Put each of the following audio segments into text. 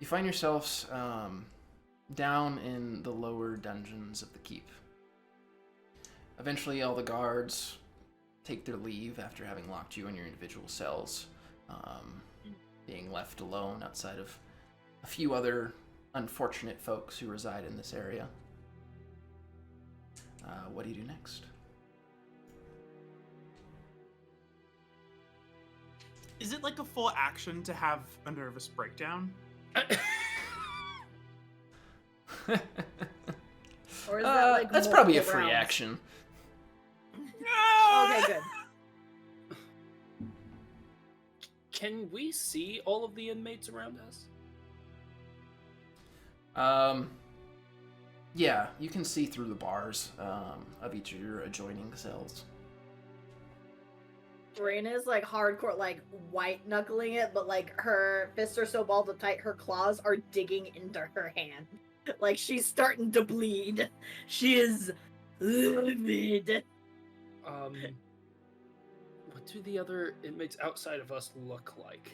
You find yourselves down in the lower dungeons of the keep. Eventually, all the guards take their leave after having locked you in your individual cells, being left alone outside of a few other unfortunate folks who reside in this area. What do you do next? Is it like a full action to have a nervous breakdown? Or is that like that's probably a multiple free rounds? action. Okay, good. Can we see all of the inmates around us? Yeah, you can see through the bars of each of your adjoining cells. Raina's like hardcore, like white knuckling it, but like her fists are so balled up tight, her claws are digging into her hand. Like she's starting to bleed. She is livid. What do the other inmates outside of us look like?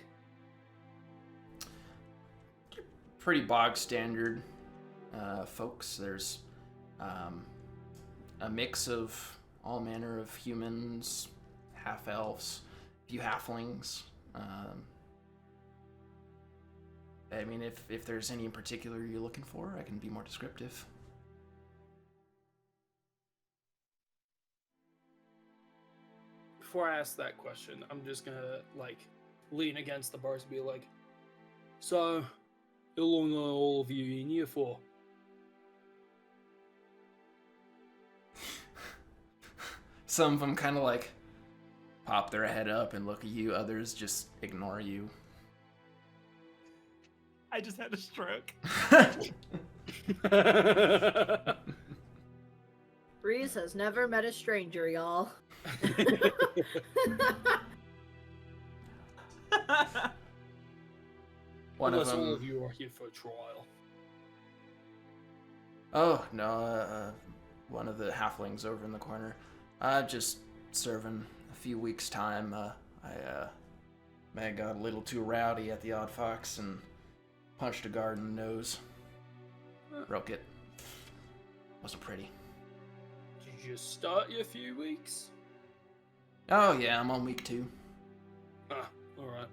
Pretty bog standard folks. There's a mix of all manner of humans, half elves, a few halflings. I mean, if there's any in particular you're looking for, I can be more descriptive. Before I ask that question, I'm just gonna like lean against the bars and be like, "So, how long are all of you in here for?" Some of them kind of like pop their head up and look at you. Others just ignore you. I just had a stroke. Breeze has never met a stranger, y'all. One Unless of them. all of you are here for a trial. Oh no, one of the halflings over in the corner. Just serving a few weeks' time. May have got a little too rowdy at the Odd Fox and punched a guard in the nose. Broke it. Wasn't pretty. Did you just start your few weeks? Oh yeah, I'm on week 2. Ah, alright.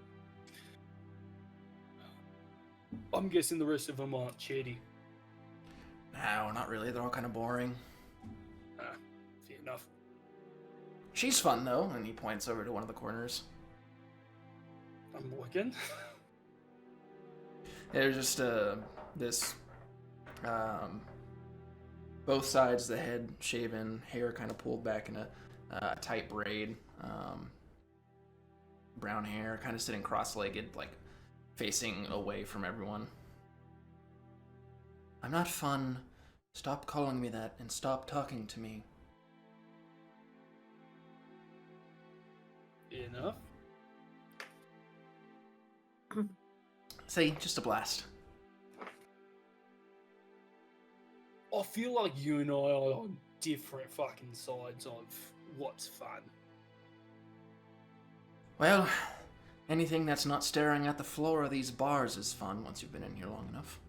I'm guessing the rest of them aren't shady. No, not really. They're all kind of boring. Ah, fair enough. She's fun though, and he points over to one of the corners. I'm looking. There's just this both sides of the head shaven, hair kind of pulled back in a tight braid, brown hair, kind of sitting cross-legged, like facing away from everyone. I'm not fun. Stop calling me that and stop talking to me. Enough. See, just a blast. I feel like you and I are on different fucking sides of what's fun. Well, anything that's not staring at the floor of these bars is fun once you've been in here long enough.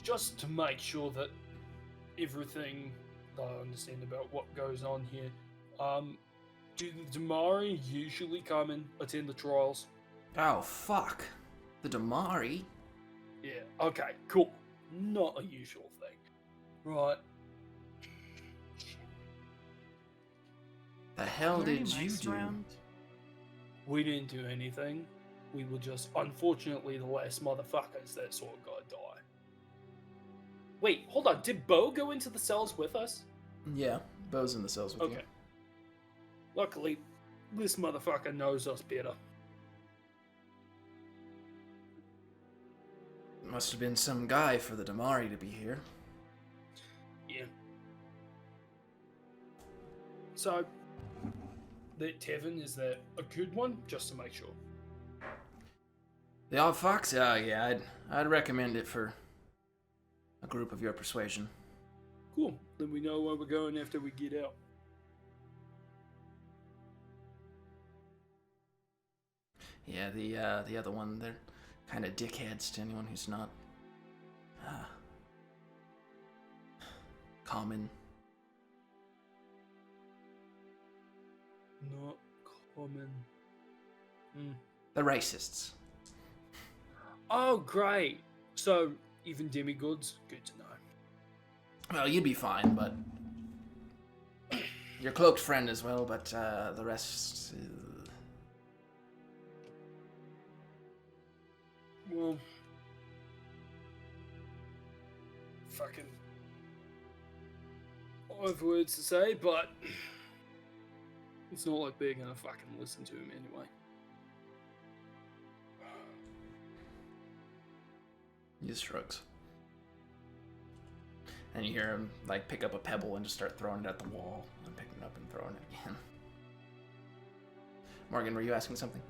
Just to make sure that everything that I understand about what goes on here, do the Damari usually come and attend the trials? Oh, fuck. The Damari? Yeah, okay, cool. Not a usual thing. Right. The hell Are there did any you mice do? around? We didn't do anything. We were just, unfortunately, the last motherfuckers that saw God die. Wait, hold on. Did Bo go into the cells with us? Yeah, Bo's in the cells with you. Okay. Luckily, this motherfucker knows us better. Must have been some guy for the Damari to be here. Yeah. So, that tavern, is that a good one? Just to make sure. The Odd Fox? Yeah, I'd recommend it for a group of your persuasion. Cool. Then we know where we're going after we get out. Yeah, the other one, they're kind of dickheads to anyone who's not common. Not common. They're racists. Oh, great. So, even demigods? Good to know. Well, you'd be fine, but your cloaked friend as well. But the rest. Well, fucking. I have words to say, but it's not like they're gonna fucking listen to him anyway. He just shrugs. And you hear him like pick up a pebble and just start throwing it at the wall, and picking it up and throwing it again. Morgan, were you asking something?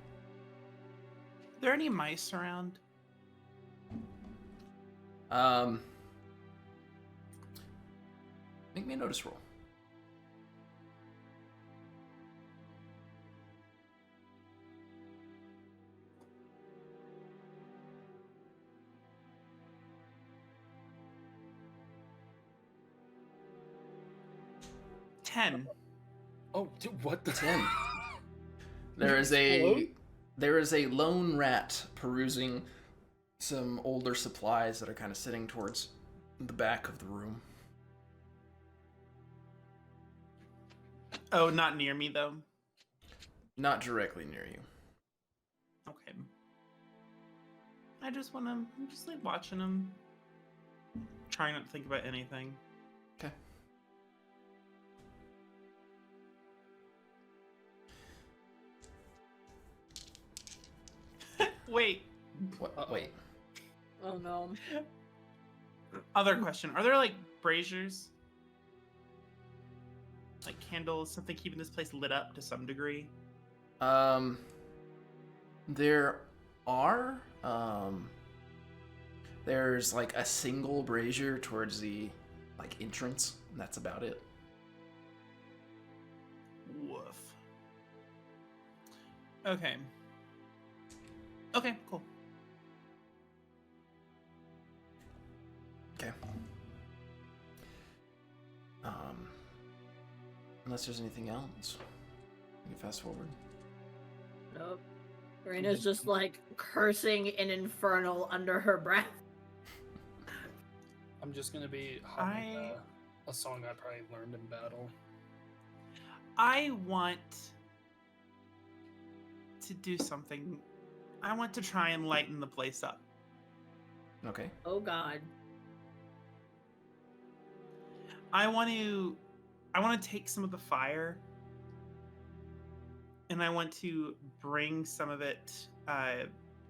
Are there any mice around? Make me a notice roll. Ten. Oh, dude, what the? 10. There is a lone rat perusing some older supplies that are kind of sitting towards the back of the room. Oh, not near me though. Not directly near you. Okay. I'm just like watching him. Trying not to think about anything. Okay. Wait. What? Wait. Oh no. Other question. Are there like braziers? Like candles, something keeping this place lit up to some degree? There are, there's like a single brazier towards the, like, entrance, and that's about it. Woof. Okay. Okay, cool. Okay. Unless there's anything else. You can fast forward. Nope. Rena's just like cursing in infernal under her breath. I'm just gonna be humming a song I probably learned in battle. I want to do something. I want to try and lighten the place up. Okay. Oh god. I want to take some of the fire and I want to bring some of it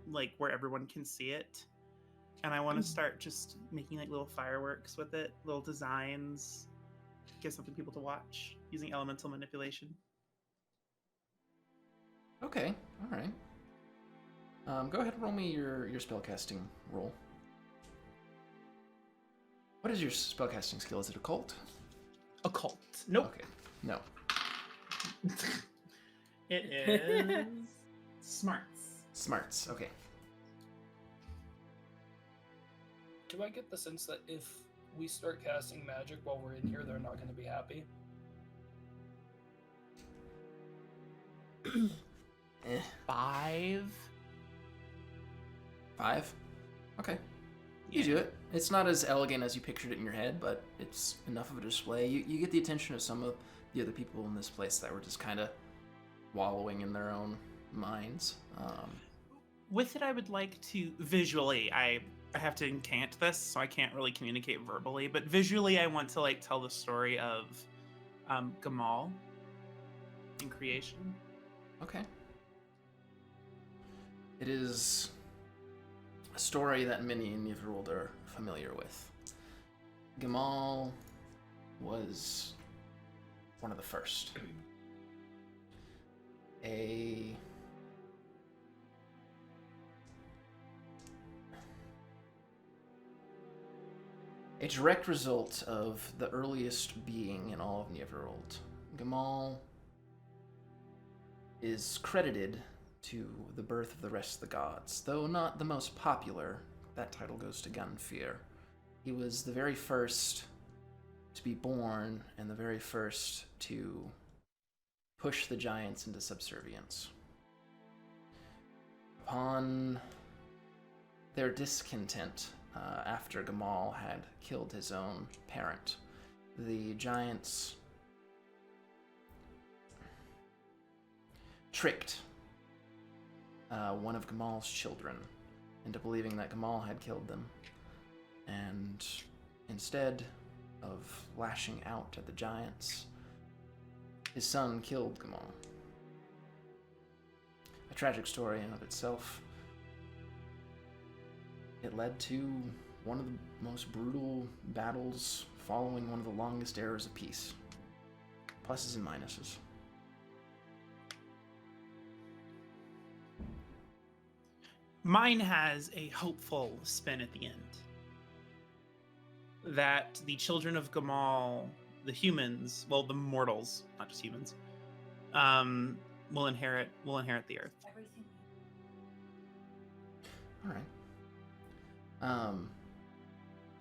like where everyone can see it. And I want to start just making like little fireworks with it, little designs, give something people to watch using elemental manipulation. Okay. All right. Go ahead and roll me your spellcasting roll. What is your spellcasting skill? Is it occult? Occult. Nope. Okay. No. It is smarts. Smarts. Okay. Do I get the sense that if we start casting magic while we're in here, they're not going to be happy? Eh. 5. 5? Okay. You do it. It's not as elegant as you pictured it in your head, but it's enough of a display. You get the attention of some of the other people in this place that were just kind of wallowing in their own minds. With it, I would like to visually. I have to incant this, so I can't really communicate verbally. But visually, I want to like tell the story of Gamal in creation. Okay. It is a story that many in Nyrverold are familiar with. Gamal was one of the first. A direct result of the earliest being in all of Nyrverold. Gamal is credited to the birth of the rest of the gods. Though not the most popular, that title goes to Gunfear. He was the very first to be born and the very first to push the giants into subservience. Upon their discontent after Gamal had killed his own parent, the giants tricked one of Gamal's children into believing that Gamal had killed them, and instead of lashing out at the giants, his son killed Gamal. A tragic story in and of itself. It led to one of the most brutal battles following one of the longest eras of peace. Pluses and minuses. Mine has a hopeful spin at the end. That the children of Gamal, the humans, well, the mortals, not just humans, will inherit the earth. All right.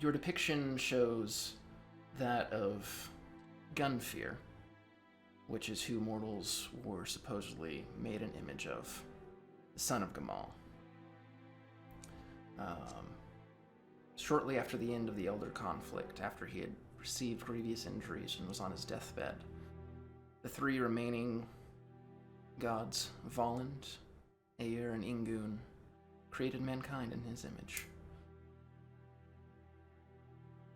Your depiction shows that of Gunfear, which is who mortals were supposedly made an image of, the son of Gamal. Shortly after the end of the Elder Conflict, after he had received grievous injuries and was on his deathbed, the three remaining gods, Voland, Aer, and Ingun, created mankind in his image.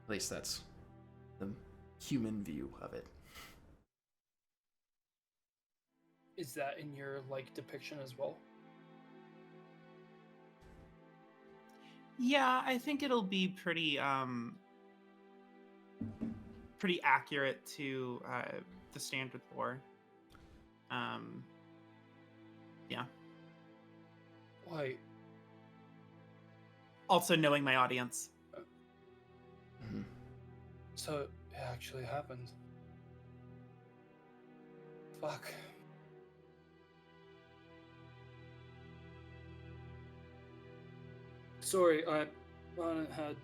At least that's the human view of it. Is that in your depiction as well? Yeah, I think it'll be pretty accurate to the standard lore. Yeah. Wait. Also knowing my audience. Mm-hmm. So it actually happened. Fuck. Sorry, I hadn't had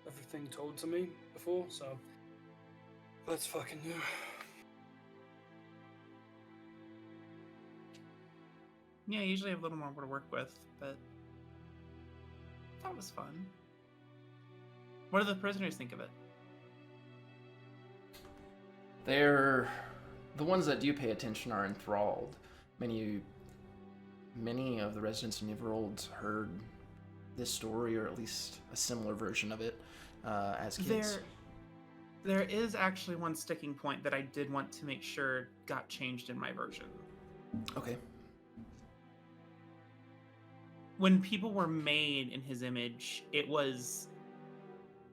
everything told to me before, so that's fucking new. Yeah, I usually have a little more to work with, but I thought it was fun. What do the prisoners think of it? The ones that do pay attention are enthralled. Many of the residents of Nyrverold heard this story, or at least a similar version of it, as kids. There is actually one sticking point that I did want to make sure got changed in my version. Okay. When people were made in his image, it was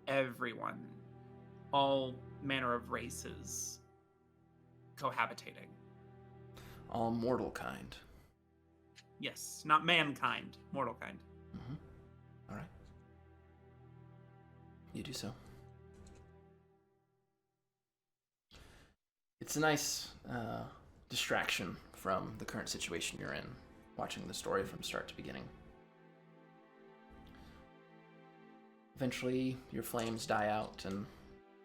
everyone, all manner of races, cohabitating. All mortal kind. Yes, not mankind, mortal kind. Mm-hmm. All right. You do so. It's a nice distraction from the current situation you're in, watching the story from start to beginning. Eventually, your flames die out, and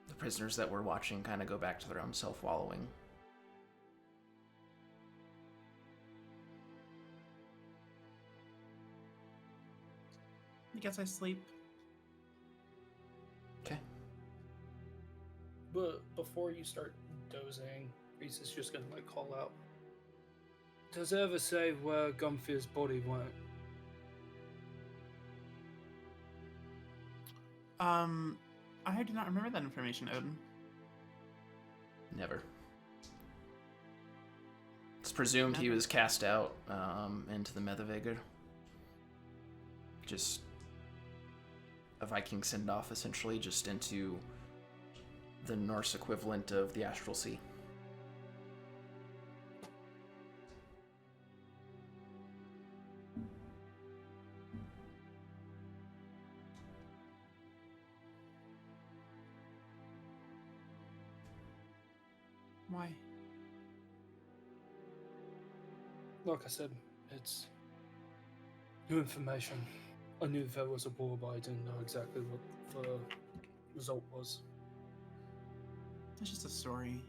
the prisoners that were watching kind of go back to their own self-wallowing. I guess I sleep. Okay. But before you start dozing, Reese is just gonna call out. Does it ever say where Gunfear's body went? I do not remember that information, Odin. Never. It's presumed he was cast out into the Meðavegur. Just a Viking send-off, essentially, just into the Norse equivalent of the Astral Sea. Why? Like I said, It's new information. I knew there was a war, but I didn't know exactly what the result was. It's just a story.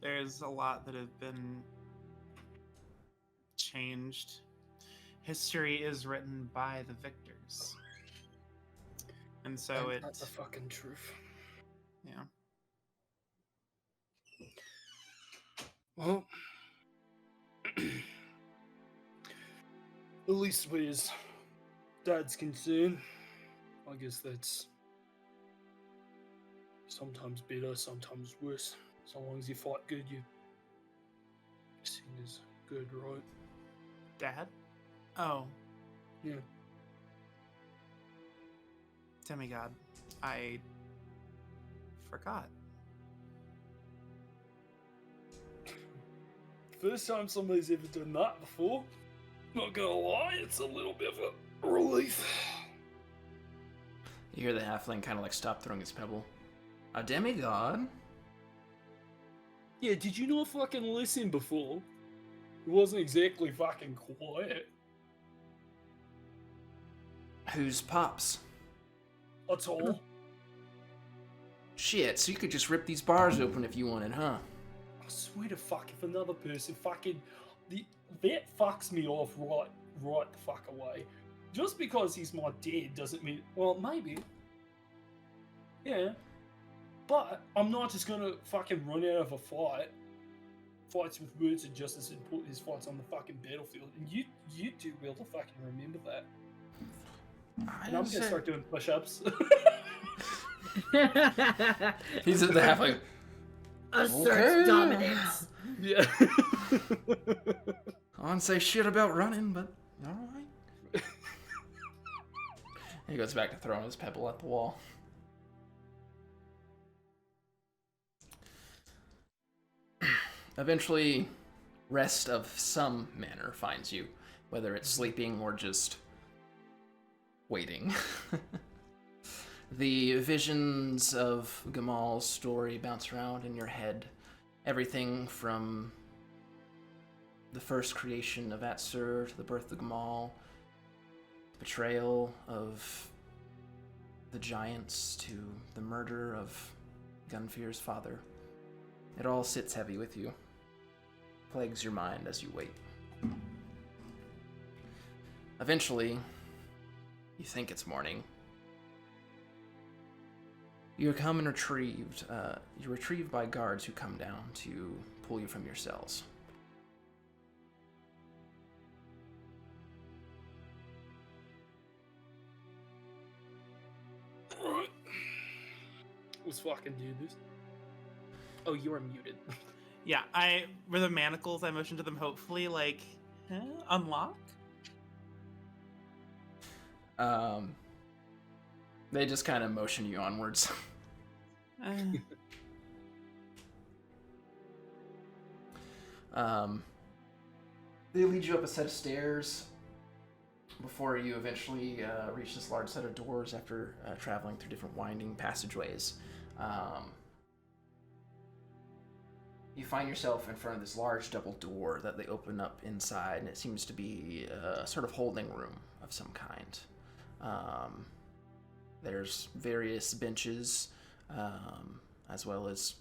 There's a lot that have been changed. History is written by the victors. And so And that's the fucking truth. yeah. Well, at least with his dad's concerned, I guess that's sometimes better, sometimes worse. So long as you fight good, you're seen as good, right? Dad? Oh, Yeah. demigod. I forgot. First time somebody's ever done that before. Not gonna lie, it's a little bit of a relief. You hear the halfling kind of like stop throwing his pebble. A demigod? Yeah, did you not fucking listen before? It wasn't exactly fucking quiet. Who's Pops? That's all. Shit, so you could just rip these bars open if you wanted, huh? I swear to fuck, if another person fucking... that fucks me off right the fuck away. Just because he's my dad doesn't mean... Well, maybe. Yeah. But I'm not just gonna fucking run out of a fight. Fights with words and justice and put his fights on the fucking battlefield. And you do well to fucking remember that. And I'm gonna start doing push-ups. He's at the halfling. Asserts dominance. Yeah. I wouldn't say shit about running, but alright. He goes back to throwing his pebble at the wall. Eventually, rest of some manner finds you, whether it's sleeping or just waiting. The visions of Gamal's story bounce around in your head. Everything from the first creation of Atsur to the birth of Gamal, betrayal of the giants to the murder of Gunfear's father. It all sits heavy with you, plagues your mind as you wait. Eventually, you think it's morning. You're come and retrieved. You're retrieved by guards who come down to pull you from your cells. Alright. Let's fucking do this. Oh, you are muted. Yeah, with the manacles, I motioned to them hopefully, like, unlock? They just kind of motion you onwards. They lead you up a set of stairs before you eventually reach this large set of doors after traveling through different winding passageways. You find yourself in front of this large double door that they open up inside, and it seems to be a sort of holding room of some kind. There's various benches, as well as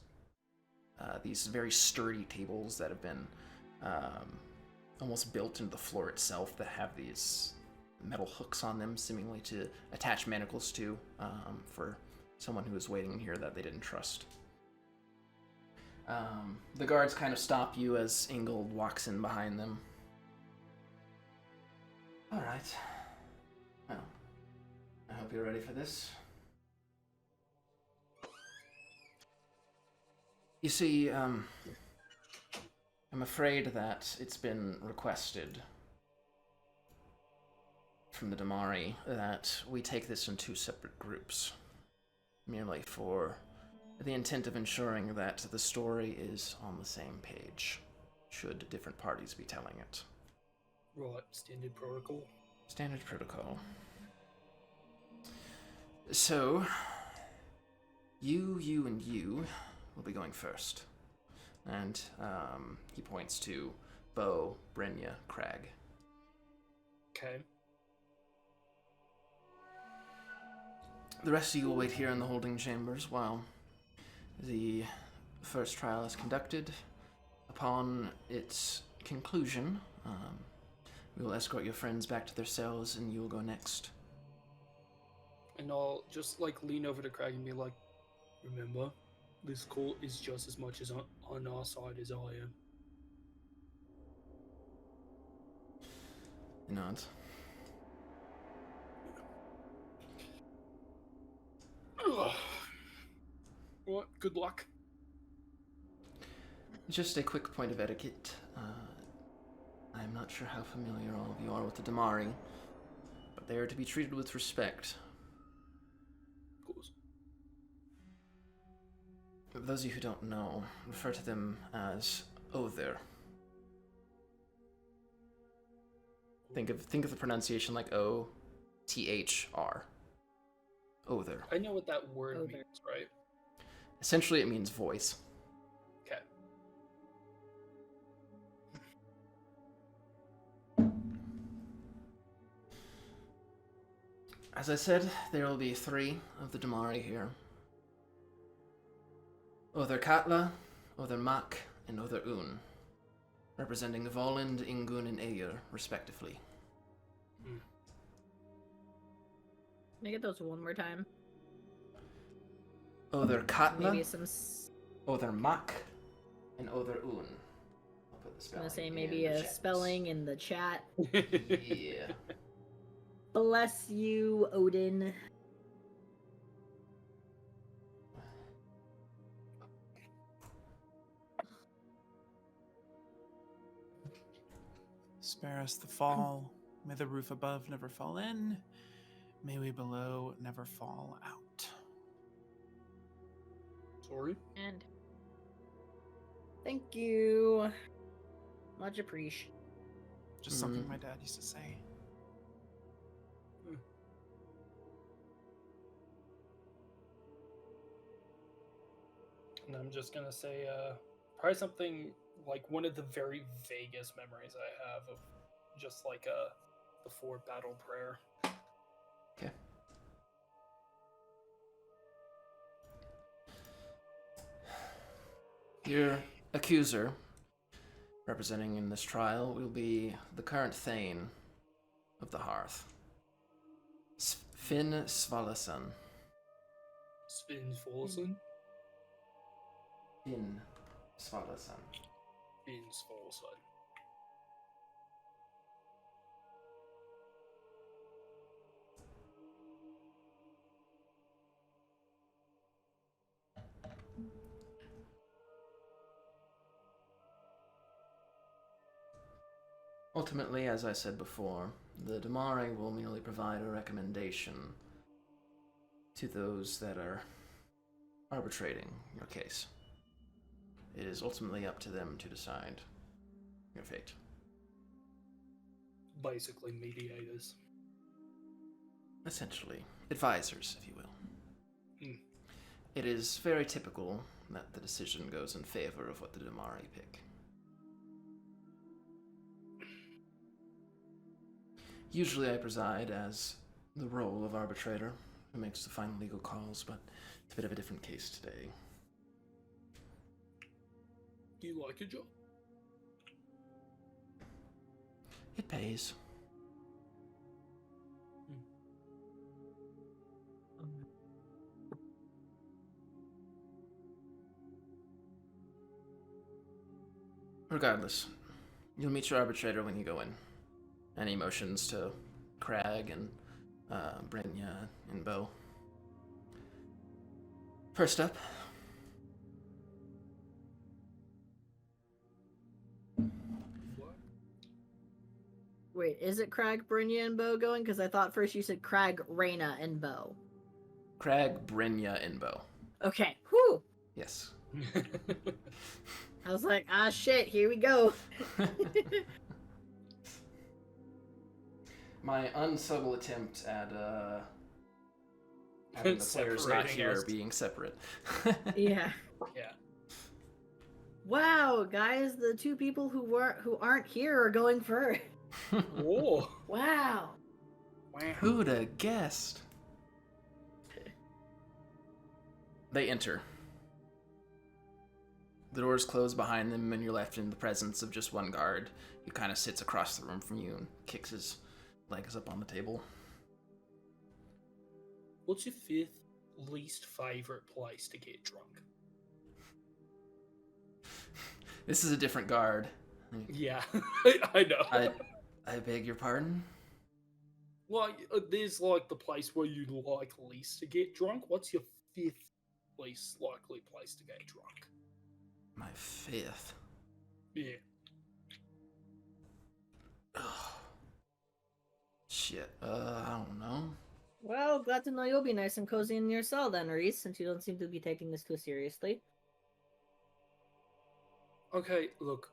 these very sturdy tables that have been almost built into the floor itself that have these metal hooks on them, seemingly to attach manacles to, for someone who is waiting here that they didn't trust. The guards kind of stop you as Ingold walks in behind them. Alright. Well, I hope you're ready for this. You see, I'm afraid that it's been requested from the Damari that we take this in two separate groups, merely for the intent of ensuring that the story is on the same page, should different parties be telling it. Right, standard protocol. Standard protocol. So, you, and you will be going first. And he points to Bo, Brenya, Crag. Okay. The rest of you will wait here in the holding chambers while the first trial is conducted. Upon its conclusion, we will escort your friends back to their cells, and you will go next. And I'll just like lean over to Craig and be like, remember, this court is just as much as on our side as I am. He nods. What? Good luck. Just a quick point of etiquette. I'm not sure how familiar all of you are with the Damari, but they are to be treated with respect. Of course. For those of you who don't know, refer to them as Other. Think of the pronunciation like O-T-H-R. Other. I know what that word Other. means, right? Essentially, it means voice. Okay. As I said, there will be 3 of the Damari here. Other Katla, Other Mak, and Other Un, representing Voland, Ingun, and Ayer, respectively. Can I get those one more time? Other Katla, Maybe some. Other Mak, and Other Un. I'll put the I'm spelling gonna say in maybe the a chat. spelling in the chat. Yeah. Bless you, Odin. Spare us the fall. May the roof above never fall in. May we below never fall out. Sorry. And thank you. Much appreciated. Just something my dad used to say. And I'm just gonna say, probably something like one of the very vaguest memories I have of just like a before battle prayer. Okay. Your accuser, representing in this trial, will be the current Thane of the Hearth, Finn Svalason. Spin Folson? Finn Svalason. Spin Folson. Ultimately, as I said before, the Damari will merely provide a recommendation to those that are arbitrating your case. It is ultimately up to them to decide your fate. Basically mediators. Essentially, advisors, if you will. Mm. It is very typical that the decision goes in favor of what the Damari pick. Usually I preside as the role of arbitrator, who makes the final legal calls, but it's a bit of a different case today. Do you like your job? It pays. Regardless, you'll meet your arbitrator when you go in. Any motions to Crag and Brenya and Bo? First up. What? Wait, is it Crag, Brynja, and Bo going? Because I thought first you said Crag, Reyna, and Bo. Crag, Brenya, and Bo. Okay. Whew. Yes. I was like, ah, shit. Here we go. My unsubtle attempt at having the players not Separating here us. being separate. Yeah. Yeah. Wow, guys, the two people who aren't here are going first. Whoa. Wow. Wow. Who'd have guessed? They enter. The doors close behind them, and you're left in the presence of just one guard who kind of sits across the room from you and kicks his legs up on the table. What's your fifth least favorite place to get drunk? This is a different guard. Yeah, I know. I beg your pardon? Like, there's like the place where you like least to get drunk. What's your fifth least likely place to get drunk? My fifth. Yeah. Ugh. Shit. I don't know. Well, glad to know you'll be nice and cozy in your cell then, Reese, since you don't seem to be taking this too seriously. Okay, look.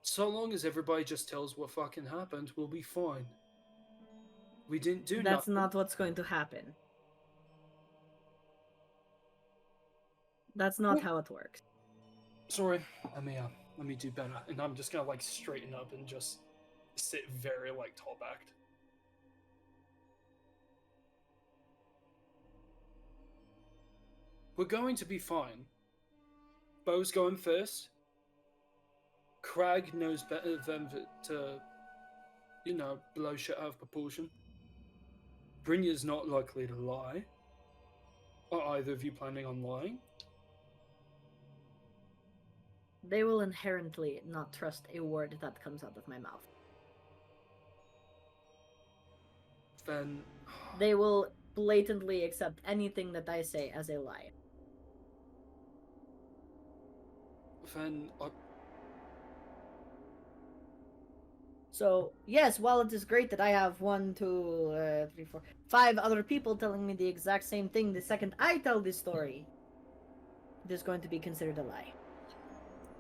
So long as everybody just tells what fucking happened, we'll be fine. We didn't do That's nothing. not what's going to happen. That's not how it works. Sorry, let me do better. And I'm just gonna like straighten up and just sit very like tall backed. We're going to be fine. Bo's going first. Crag knows better than to, blow shit out of proportion. Brynja's not likely to lie. Are either of you planning on lying? They will inherently not trust a word that comes out of my mouth. Then They will blatantly accept anything that I say as a lie. So, yes, while it is great that I have 5 other people telling me the exact same thing the second I tell this story, it is going to be considered a lie.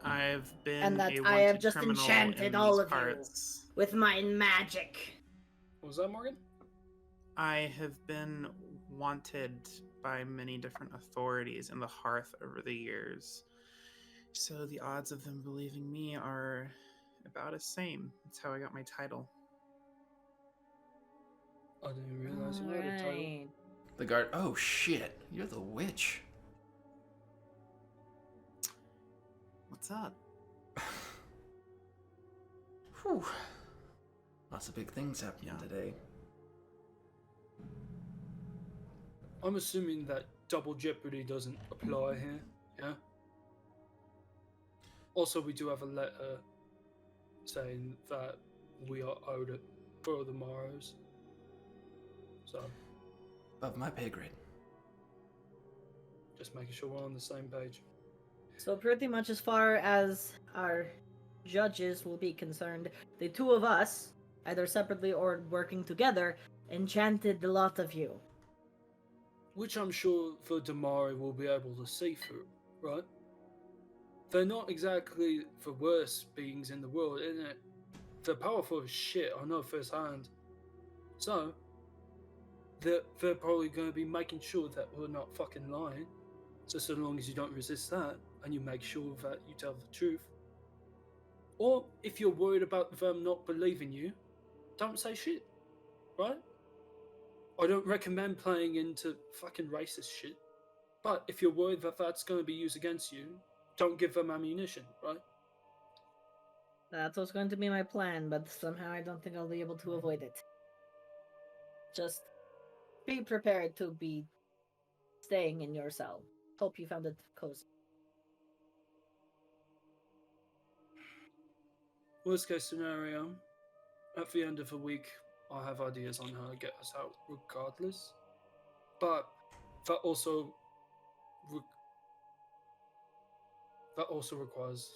I've been And that a I have wanted just criminal enchanted in all these of parts. you with my magic. what was that, Morgan? I have been wanted by many different authorities in the Hearth over the years. So the odds of them believing me are about the same. That's how I got my title. I didn't realize you had a title. Alright. The guard. Oh shit! You're the witch. What's up? Whew. Lots of big things happening Yeah. today. I'm assuming that double jeopardy doesn't apply here, yeah? Also, we do have a letter saying that we are owed it for the morrows. So, Above my pay grade. just making sure we're on the same page. So pretty much as far as our judges will be concerned, the two of us, either separately or working together, enchanted the lot of you. Which I'm sure the Damari will be able to see through, right? They're not exactly the worst beings in the world, isn't it? They're powerful as shit, I know firsthand. So, they're probably going to be making sure that we're not fucking lying. So long as you don't resist that, and you make sure that you tell the truth. Or, if you're worried about them not believing you, don't say shit, right? I don't recommend playing into fucking racist shit. But if you're worried that that's going to be used against you, don't give them ammunition, right? That was going to be my plan, but somehow I don't think I'll be able to avoid it. Just be prepared to be staying in your cell. Hope you found it cozy. Worst case scenario, at the end of the week, I have ideas on how to get us out regardless. But that also requires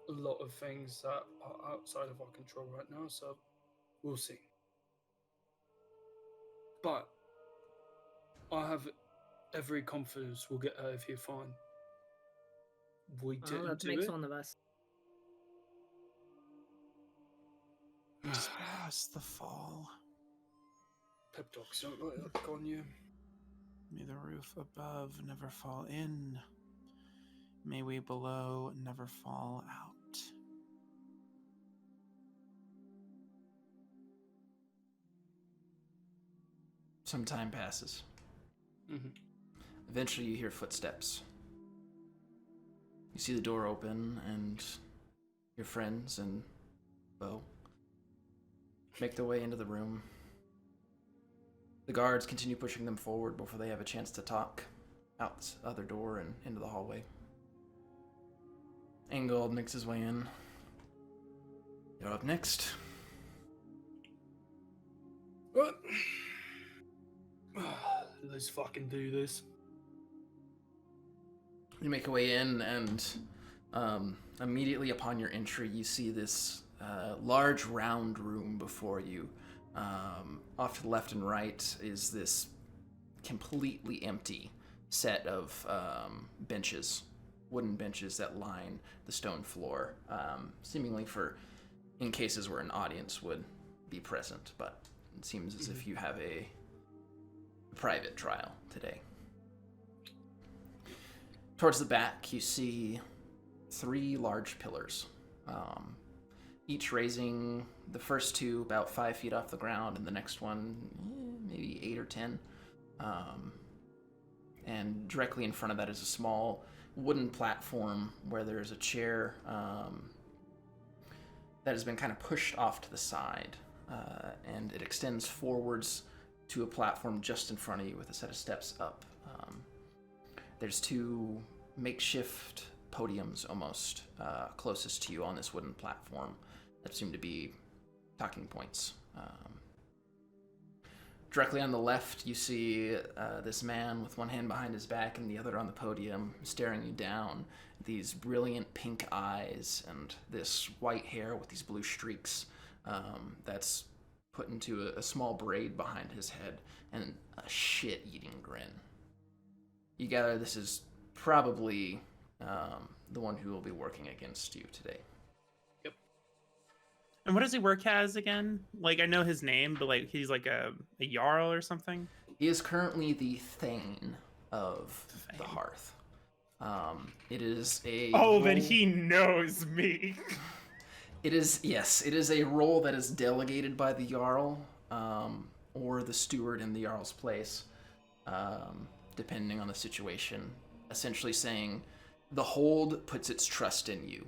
a lot of things that are outside of our control right now, so we'll see. But I have every confidence we'll get out of here fine. We Well, didn't that do makes it. one of us. Past the fall. Pep talks don't look on you. May the roof above never fall in. May we below never fall out. Some time passes. Mm-hmm. Eventually you hear footsteps. You see the door open, and your friends and Bo make their way into the room. The guards continue pushing them forward before they have a chance to talk out this other door and into the hallway. Ingold makes his way in. You're up next. What? Let's fucking do this. You make your way in, and immediately upon your entry, you see this large round room before you. Off to the left and right is this completely empty set of benches, wooden benches that line the stone floor, seemingly for in cases where an audience would be present, but it seems as if you have a private trial today. Towards the back, you see 3 large pillars, each raising the first 2 about 5 feet off the ground, and the next one maybe 8 or 10. And directly in front of that is a small wooden platform where there's a chair that has been kind of pushed off to the side, and it extends forwards to a platform just in front of you with a set of steps up. There's 2 makeshift podiums almost closest to you on this wooden platform that seem to be talking points. Directly on the left, you see this man with one hand behind his back and the other on the podium, staring you down. These brilliant pink eyes and this white hair with these blue streaks that's put into a small braid behind his head, and a shit-eating grin. You gather this is probably the one who will be working against you today. And what does he work as again? Like, I know his name, but like he's like a Jarl or something? He is currently the Thane of the Hearth. It is a Oh, then he knows me. It is, yes, it is a role that is delegated by the Jarl, or the steward in the Jarl's place, depending on the situation. Essentially saying, the hold puts its trust in you.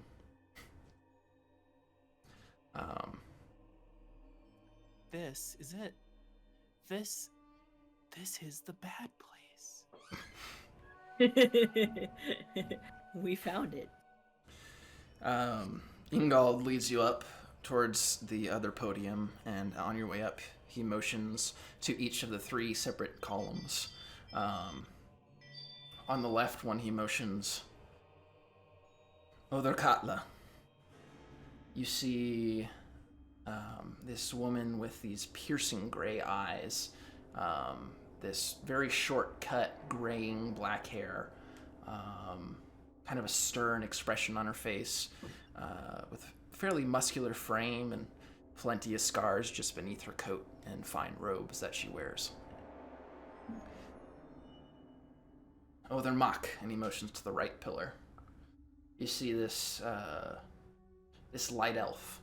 This is it. This is the bad place. We found it. Ingald leads you up towards the other podium, and on your way up, he motions to each of the 3 separate columns. On the left one, he motions, Other Katla. You see this woman with these piercing gray eyes, this very short-cut, graying black hair, kind of a stern expression on her face, with a fairly muscular frame and plenty of scars just beneath her coat and fine robes that she wears. Oh, they're mock, and he motions to the right pillar. You see this light elf,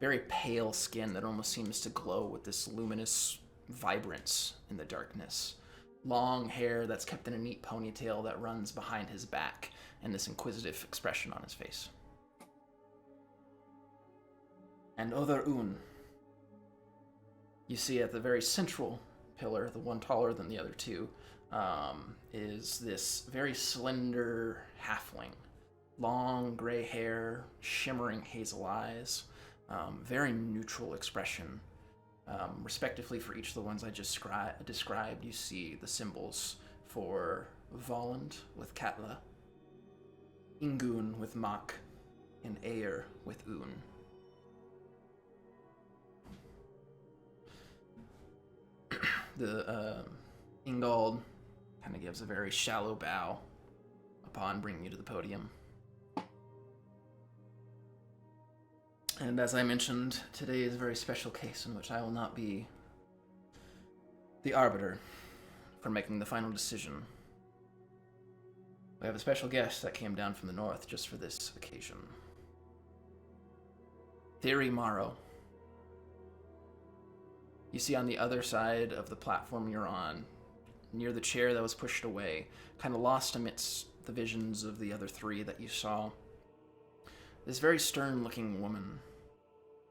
very pale skin that almost seems to glow with this luminous vibrance in the darkness. Long hair that's kept in a neat ponytail that runs behind his back, and this inquisitive expression on his face. And Other Un. You see at the very central pillar, the one taller than the other 2, is this very slender halfling. Long gray hair, shimmering hazel eyes, very neutral expression. Respectively for each of the ones I just described, you see the symbols for Volland with Katla, Ingun with Mach, and Aer with Un. The Ingald kind of gives a very shallow bow upon bringing you to the podium. And as I mentioned, today is a very special case in which I will not be the arbiter for making the final decision. We have a special guest that came down from the north just for this occasion. Theory Morrow. You see on the other side of the platform you're on, near the chair that was pushed away, kind of lost amidst the visions of the other three that you saw, this very stern-looking woman.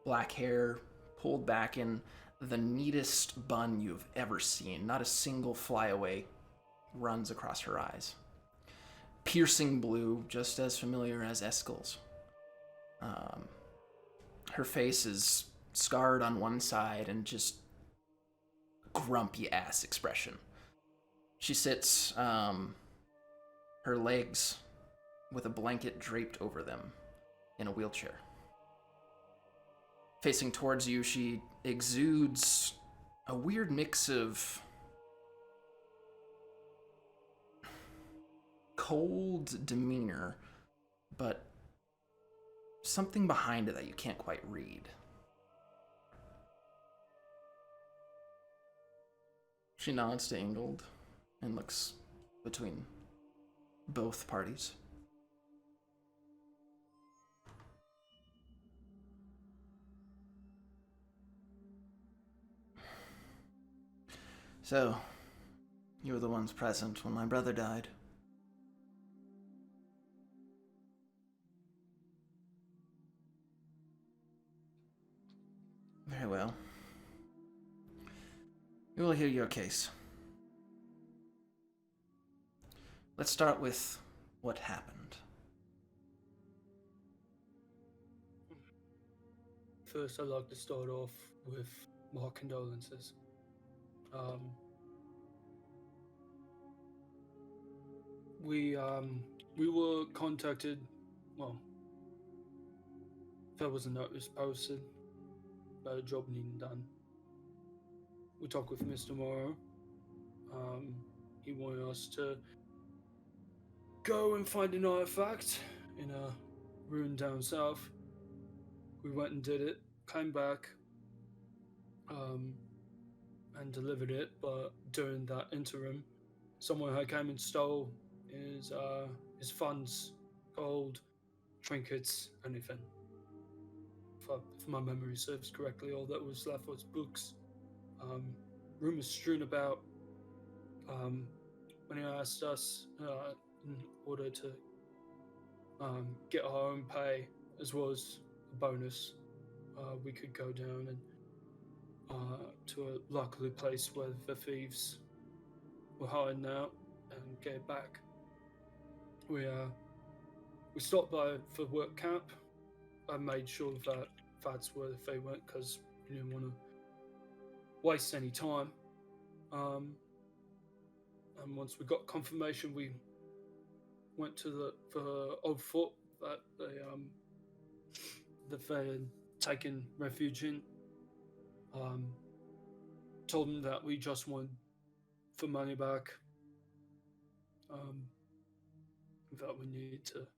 Black hair, pulled back in the neatest bun you've ever seen. Not a single flyaway runs across her eyes. Piercing blue, just as familiar as Eskel's. Her face is scarred on one side and just grumpy ass expression. She sits, her legs with a blanket draped over them in a wheelchair. Facing towards you, she exudes a weird mix of cold demeanor, but something behind it that you can't quite read. She nods to Ingold and looks between both parties. So, you were the ones present when my brother died. Very well. We will hear your case. Let's start with what happened. First, I'd like to start off with my condolences. We were contacted. Well, there was a notice posted about a job needing done. We talked with Mr. Morrow. He wanted us to go and find an artifact in a ruin down south. We went and did it, came back, and delivered it. But during that interim, someone had came and stole his funds, gold, trinkets, anything. If my memory serves correctly, all that was left was books. Rumors strewn about when he asked us in order to get our own pay as well as a bonus, we could go down and to a likely place where the thieves were hiding out and get it back. We stopped by for work camp. I made sure that that's where they went because we didn't want to waste any time. And once we got confirmation, we went to the old fort that they had taken refuge in. Told them that we just wanted the money back. That we needed to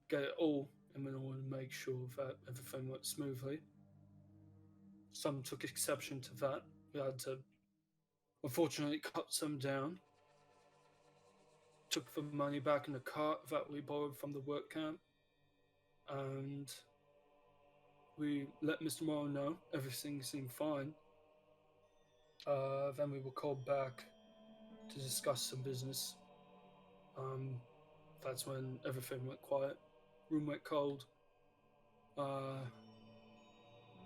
get it all, and we wanted to make sure that everything went smoothly. Some took exception to that. We had to, unfortunately, cut some down. Took the money back in the cart that we borrowed from the work camp, and we let Mr. Morrow know everything seemed fine. Then we were called back to discuss some business. That's when everything went quiet. Room went cold.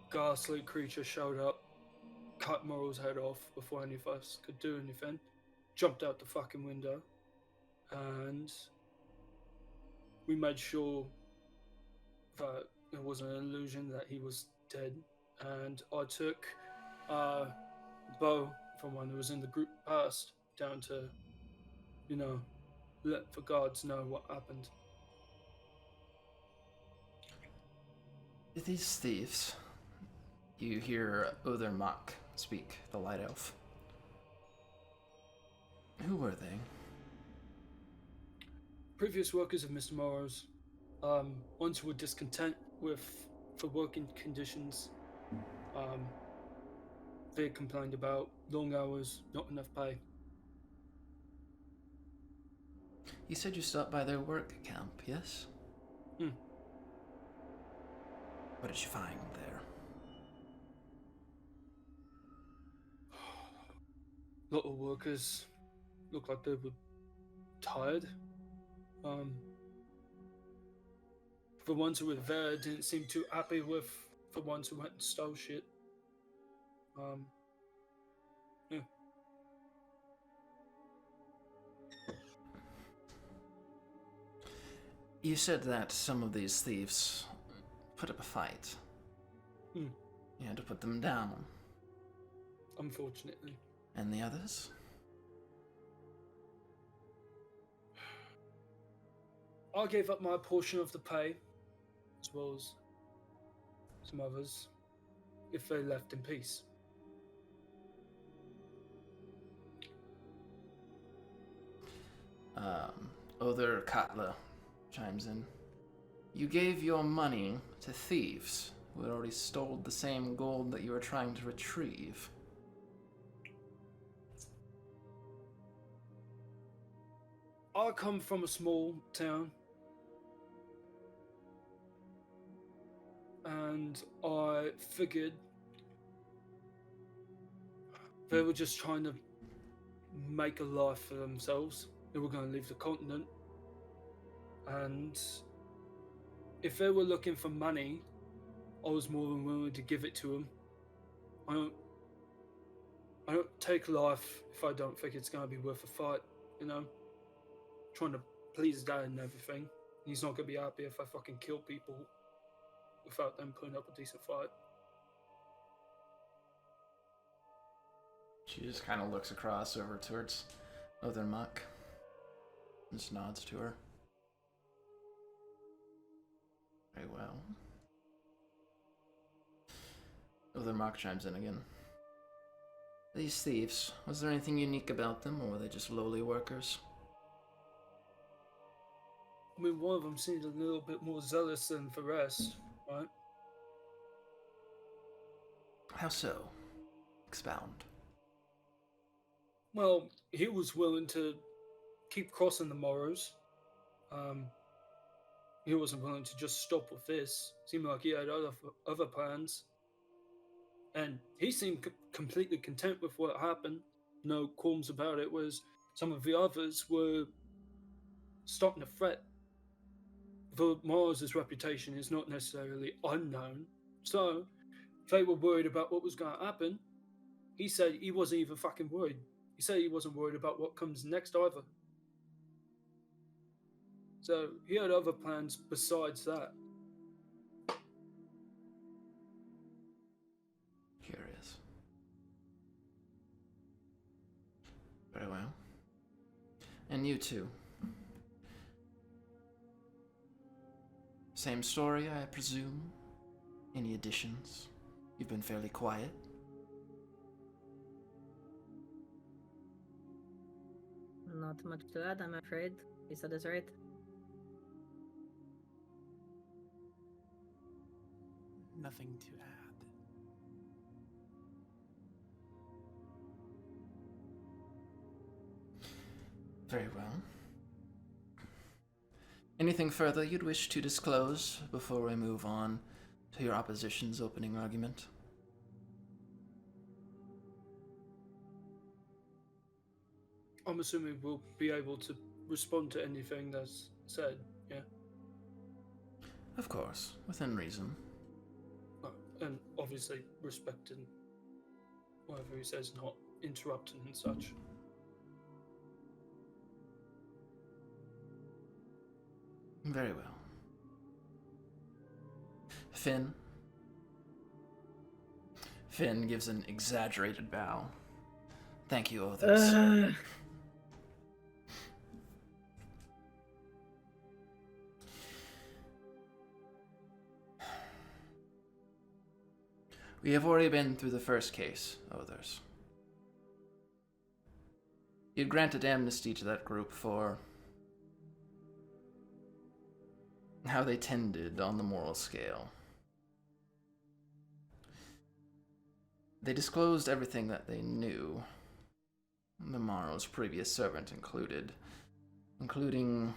Ghastly creature showed up, cut Morrow's head off before any of us could do anything. Jumped out the fucking window, and we made sure that it wasn't an illusion that he was dead. And I took Bo from one who was in the group past down to, let the guards know what happened. These thieves, you hear Othermach speak, the Light Elf. Who were they? Previous workers of Mr. Morrow's, ones who were discontent with the working conditions. They complained about long hours, not enough pay. You said you stopped by their work camp, yes? Hmm. What did you find there? A lot of workers looked like they were tired. The ones who were there didn't seem too happy with the ones who went and stole shit. Yeah. You said that some of these thieves put up a fight. Hmm. You had to put them down. Unfortunately. And the others? I gave up my portion of the pay, as well as some others, if they left in peace. Other Katla chimes in. You gave your money to thieves who had already stole the same gold that you were trying to retrieve. I come from a small town, and I figured they were just trying to make a life for themselves. They were going to leave the continent, and if they were looking for money, I was more than willing to give it to them. I don't take life if I don't think it's going to be worth a fight, you know? Trying to please Dad and everything. He's not going to be happy if I fucking kill people without them putting up a decent fight. She just kind of looks across over towards Othermuck and just nods to her. Very well. Othermuck chimes in again. These thieves, was there anything unique about them, or were they just lowly workers? I mean, one of them seemed a little bit more zealous than the rest, right? How so? Expound. Well, he was willing to keep crossing the morrows. He wasn't willing to just stop with this. Seemed like he had other plans. And he seemed completely content with what happened. No qualms about it, whereas some of the others were starting to fret. The Mars' reputation is not necessarily unknown. So, if they were worried about what was going to happen, he said he wasn't even fucking worried. He said he wasn't worried about what comes next either. So, he had other plans besides that. Curious. Very well. And you too. Same story, I presume? Any additions? You've been fairly quiet. Not much to add, I'm afraid. He said it's right. Nothing to add. Very well. Anything further you'd wish to disclose before we move on to your opposition's opening argument? I'm assuming we'll be able to respond to anything that's said, yeah? Of course, within reason. And obviously respecting whatever he says, not interrupting and such. Very well. Finn. Finn gives an exaggerated bow. Thank you, others. We have already been through the first case, others. You granted amnesty to that group for how they tended on the moral scale. They disclosed everything that they knew, the Morrow's previous servant included, including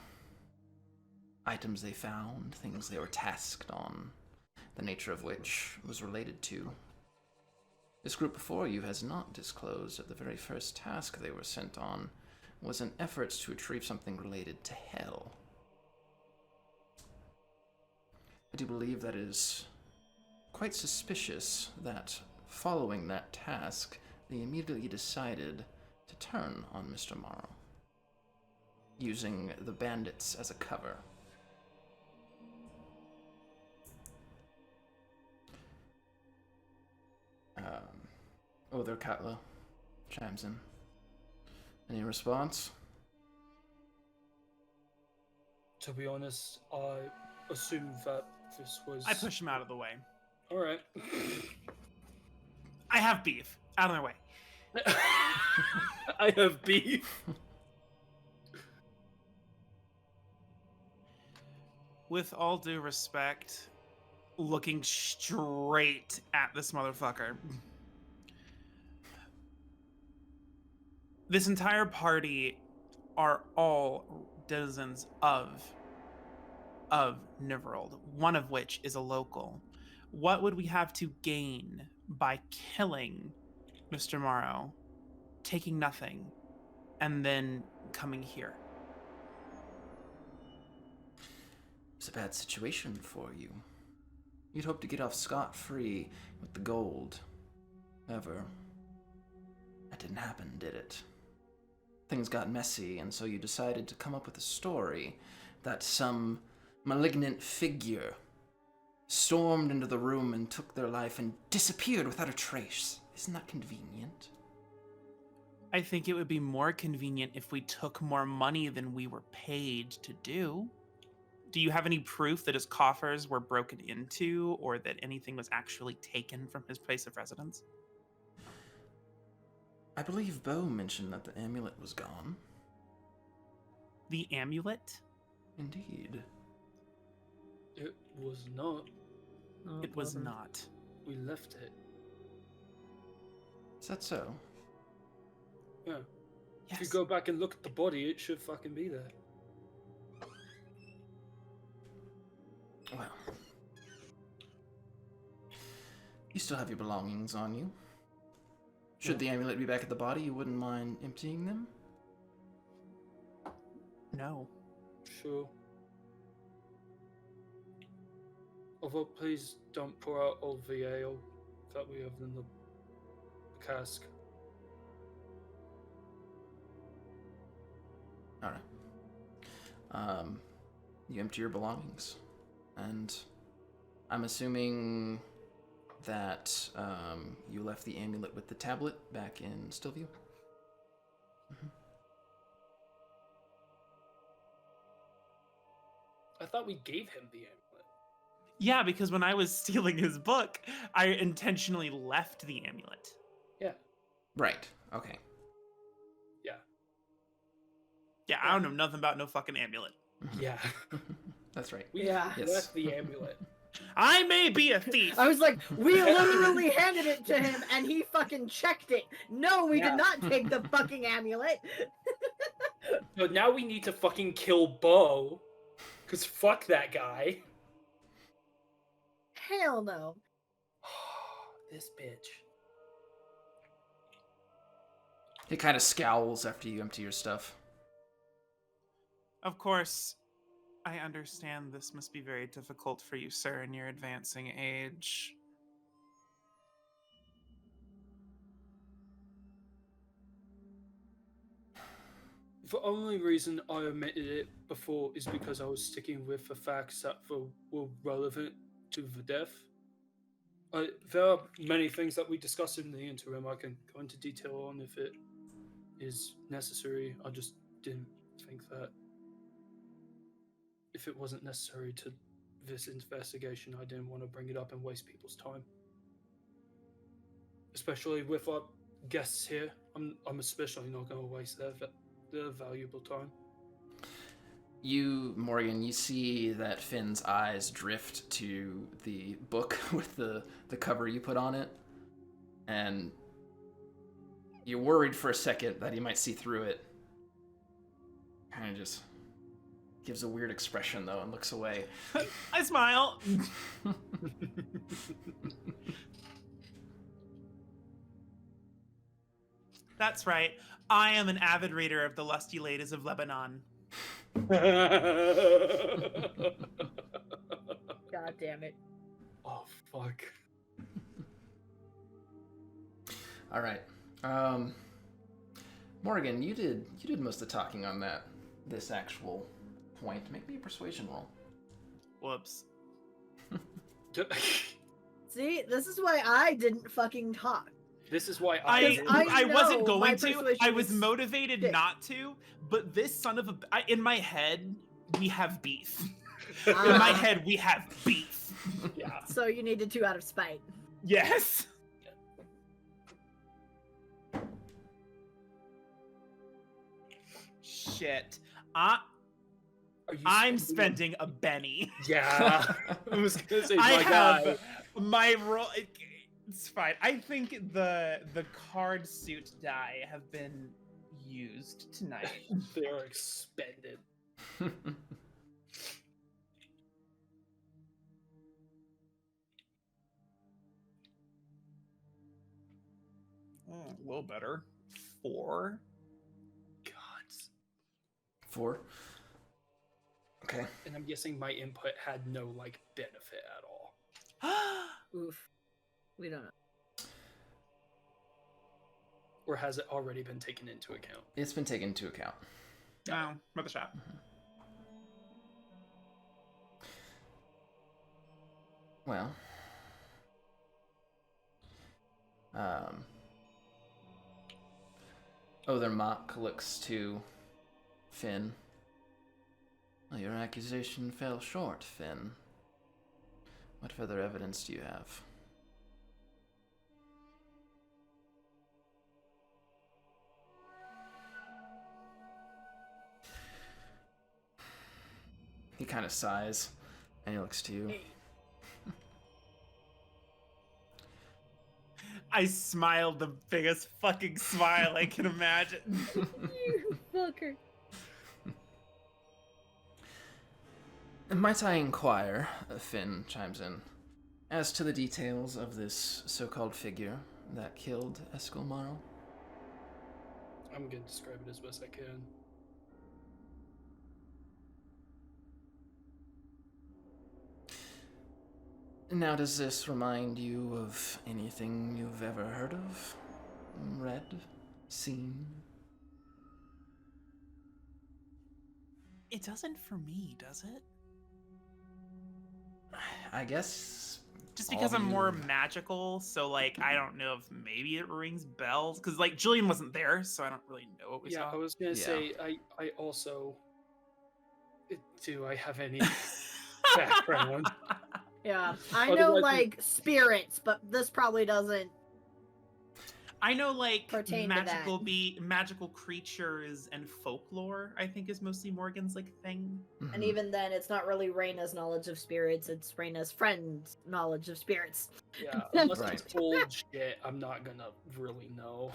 items they found, things they were tasked on, the nature of which was related to. This group before you has not disclosed that the very first task they were sent on was an effort to retrieve something related to hell. I do believe that is quite suspicious that following that task, they immediately decided to turn on Mr. Morrow, using the bandits as a cover. Other Katla chimes in. Any response? To be honest, I assumed that this was. I push him out of the way. All right. I have beef. Out of my way. I have beef. With all due respect, looking straight at this motherfucker. This entire party are all denizens of Nyrverold, one of which is a local. What would we have to gain by killing Mr. Morrow, taking nothing, and then coming here? It's a bad situation for you. You'd hope to get off scot-free with the gold. However, that didn't happen, did it? Things got messy, and so you decided to come up with a story that some malignant figure stormed into the room and took their life and disappeared without a trace. Isn't that convenient? I think it would be more convenient if we took more money than we were paid to do. Do you have any proof that his coffers were broken into or that anything was actually taken from his place of residence? I believe Bo mentioned that the amulet was gone. The amulet? Indeed. It was not. No, It was not. We left it. Is that so? Yeah. Yes. If you go back and look at the body, it should fucking be there. Well. You still have your belongings on you. Should the amulet be back at the body, you wouldn't mind emptying them? No. Sure. Although, please don't pour out all the ale that we have in the cask. Alright. You empty your belongings. And I'm assuming that you left the amulet with the tablet back in Stillview? Mm-hmm. I thought we gave him the amulet. Yeah, because when I was stealing his book, I intentionally left the amulet. Yeah. Right. Okay. Yeah. Yeah, I don't know nothing about no fucking amulet. Yeah. That's right. We Yeah. left the amulet. I may be a thief. I was like, we literally handed it to him and he fucking checked it. No, we Yeah. did not take the fucking amulet. But now we need to fucking kill Bo. Because fuck that guy. Hell no. This bitch. He kind of scowls after you empty your stuff. Of course, I understand this must be very difficult for you, sir, in your advancing age. The only reason I omitted it before is because I was sticking with the facts that were relevant to the death. There are many things that we discussed in the interim I can go into detail on if it is necessary. I just didn't think that if it wasn't necessary to this investigation, I didn't want to bring it up and waste people's time. Especially with our guests here, I'm especially not going to waste their valuable time. You, Morgan, you see that Finn's eyes drift to the book with the cover you put on it, and you're worried for a second that he might see through it. Kind of just gives a weird expression though and looks away. I smile. That's right. I am an avid reader of the lusty ladies of Lebanon. God damn it. Oh fuck. All right. Morgan, you did most of the talking on this actual point. Make me a persuasion roll. Whoops. See, this is why I didn't fucking talk. This is why I wasn't know my going to. persuasion I was is motivated shit. not to, but this son of a... in my head, we have beef. Ah. In my head, we have beef. Yeah. So you needed 2 out of spite. Yes. Shit. Are you I'm spending a Benny. Yeah. I was gonna say I my have guy. my roll. It's fine. I think the card suit die have been used tonight. They're expended. A little better. 4. Gods. 4. Okay. And I'm guessing my input had no like benefit at all. Oof. We don't know. Or has it already been taken into account? It's been taken into account. No, worth a shot. Well, Othermock looks to Finn. Well, your accusation fell short, Finn. What further evidence do you have? He kind of sighs, and he looks to you. I smiled the biggest fucking smile I can imagine. You fucker. Might I inquire, Finn chimes in, as to the details of this so-called figure that killed Eskelmarl? I'm gonna describe it as best I can. Now, does this remind you of anything you've ever heard of? Read? Seen? It doesn't for me, does it? I guess... Just because all I'm of more you- magical, so like I don't know if maybe it rings bells. Because like Jillian wasn't there, so I don't really know what we Yeah, saw. I was gonna Yeah. say I also do I have any background? Yeah. I know, Otherwise, like, spirits, but this probably doesn't. I know like Pertain to that. magical creatures and folklore, I think is mostly Morgan's like thing. And Mhm. even then, it's not really Raina's knowledge of spirits, it's Raina's friend's knowledge of spirits. Yeah, unless Right. it's old shit, I'm not gonna really know.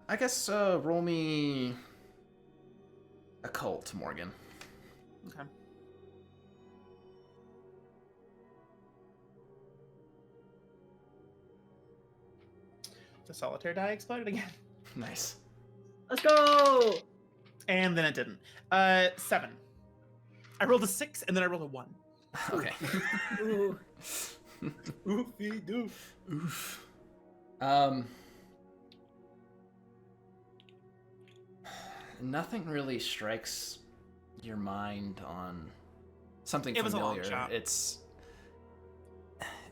I guess, roll me... Occult, Morgan. Okay. The solitaire die exploded again. Nice. Let's go! And then it didn't. 7. I rolled a 6 and then I rolled a 1. Okay. Ooh. Oofy doof. Oof. Nothing really strikes your mind on something It was a long familiar. shot. It's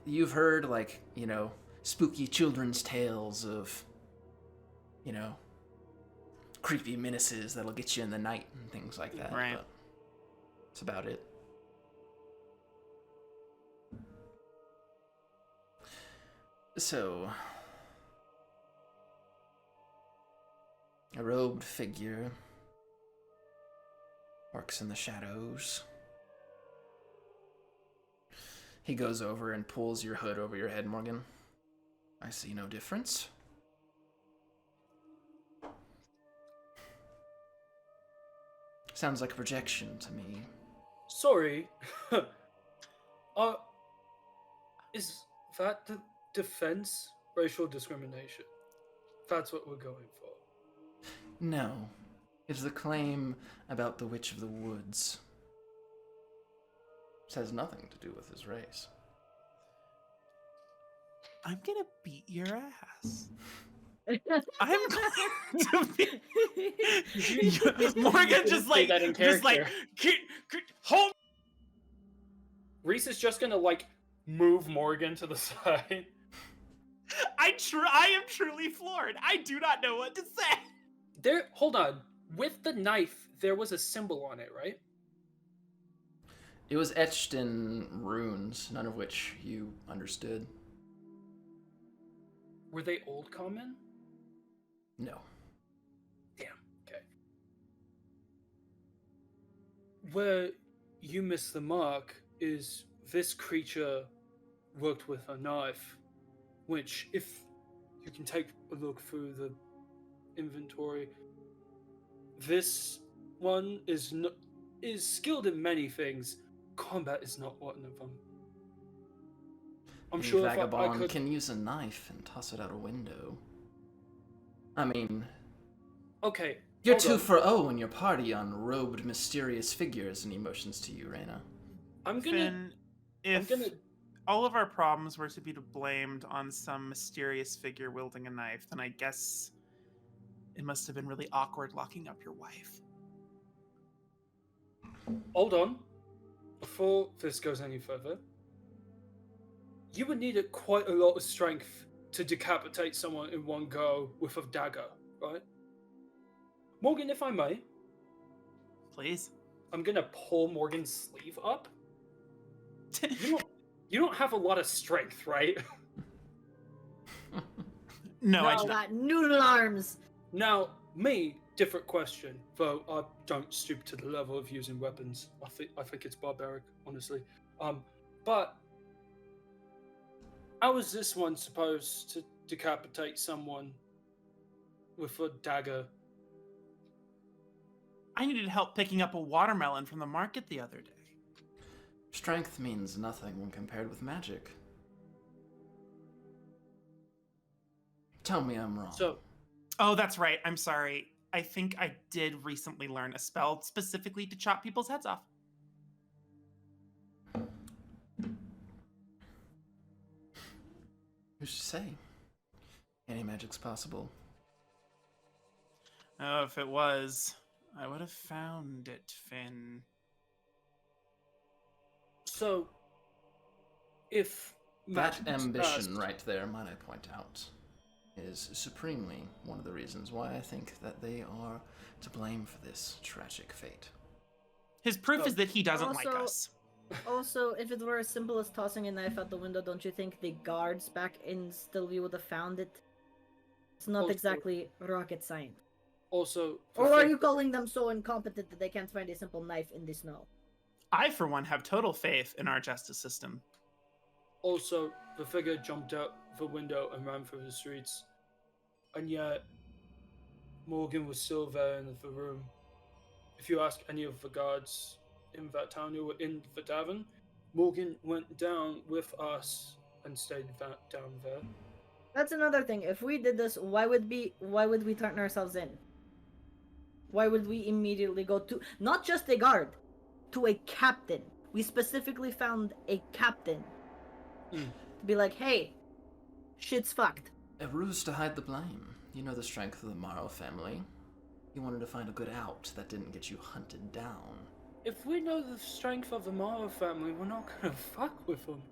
you've heard like, spooky children's tales of, creepy menaces that'll get you in the night and things like that. Right. But that's about it. So, a robed figure works in the shadows. He goes over and pulls your hood over your head, Morgan. I see no difference. Sounds like a projection to me. Sorry. Is that the defense racial discrimination? That's what we're going for. No. It's the claim about the Witch of the Woods. This has nothing to do with his race. I'm gonna beat your ass. I'm going to be... Morgan just like, hold. Reese is just gonna like move Morgan to the side. I am truly floored. I do not know what to say. There, hold on. With the knife, there was a symbol on it, right? It was etched in runes, none of which you understood. Were they old common? No. Damn, okay. Where you miss the mark is this creature worked with a knife, which, if you can take a look through the inventory, this one is skilled in many things. Combat is not one of them. I'm Any sure if I vagabond could... can use a knife and toss it out a window. I mean, Okay. you're hold too on. for O in your party on robed mysterious figures and emotions to you, Reyna. I'm gonna... Finn, if all of our problems were to be blamed on some mysterious figure wielding a knife, then I guess it must have been really awkward locking up your wife. Hold on. Before this goes any further, you would need quite a lot of strength to decapitate someone in one go with a dagger, right? Morgan, if I may, Please. I'm gonna pull Morgan's sleeve up. You don't have a lot of strength, right? No, I All do not. that noodle arms. Now, me, different question, though I don't stoop to the level of using weapons. I think it's barbaric, honestly. But how is this one supposed to decapitate someone with a dagger? I needed help picking up a watermelon from the market the other day. Strength means nothing when compared with magic. Tell me I'm wrong. So, Oh, that's right. I'm sorry. I think I did recently learn a spell specifically to chop people's heads off. Who's to say? Any magic's possible. Oh, if it was, I would have found it, Finn. So, if That magic's ambition cast- right there, might I point out, is supremely one of the reasons why I think that they are to blame for this tragic fate. His proof Oh. is that he doesn't like Also- us. Also, if it were as simple as tossing a knife out the window, don't you think the guards back in Stillview would have found it? It's not Also- exactly rocket science. Also, Or are you calling them so incompetent that they can't find a simple knife in the snow? I, for one, have total faith in our justice system. Also, the figure jumped out the window and ran through the streets. And yet, Morgan was still there in the room. If you ask any of the guards in that town who were in the tavern, Morgan went down with us and stayed down there. That's another thing. If we did this, why would we turn ourselves in? Why would we immediately go to not just a guard, to a captain? We specifically found a captain to be like, hey, shit's fucked. A ruse to hide the blame. You know the strength of the Morrow family. You wanted to find a good out that didn't get you hunted down. If we know the strength of the Morrow family, we're not gonna fuck with them.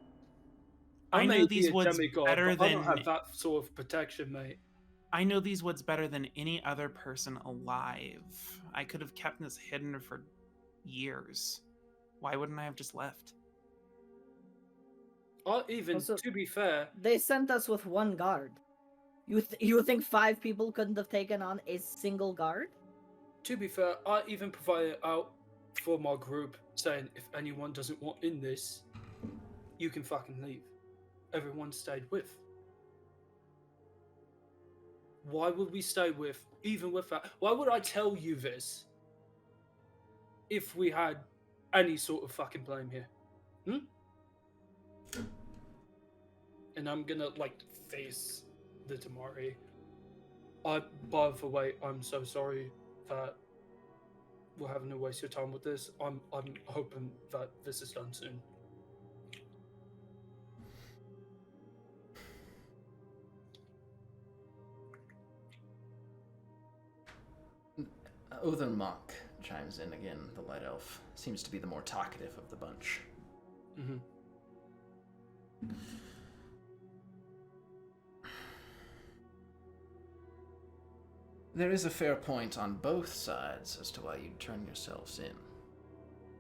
I may know be these a woods demigod, better but I don't than have that sort of protection, mate. I know these woods better than any other person alive. I could have kept this hidden for years. Why wouldn't I have just left? Or even, Also- to be fair, They sent us with one guard. You think 5 people couldn't have taken on a single guard? I even provided out for my group saying if anyone doesn't want in this, you can fucking leave. Everyone stayed with. Why would we stay with, even with that? Why would I tell you this? if we had any sort of fucking blame here. And I'm gonna, like, face the Tamari. By the way, I'm so sorry that we're having to waste your time with this. I'm hoping that this is done soon. Other monk chimes in again. The light elf seems to be the more talkative of the bunch. Mm-hmm. There is a fair point on both sides as to why you turn yourselves in.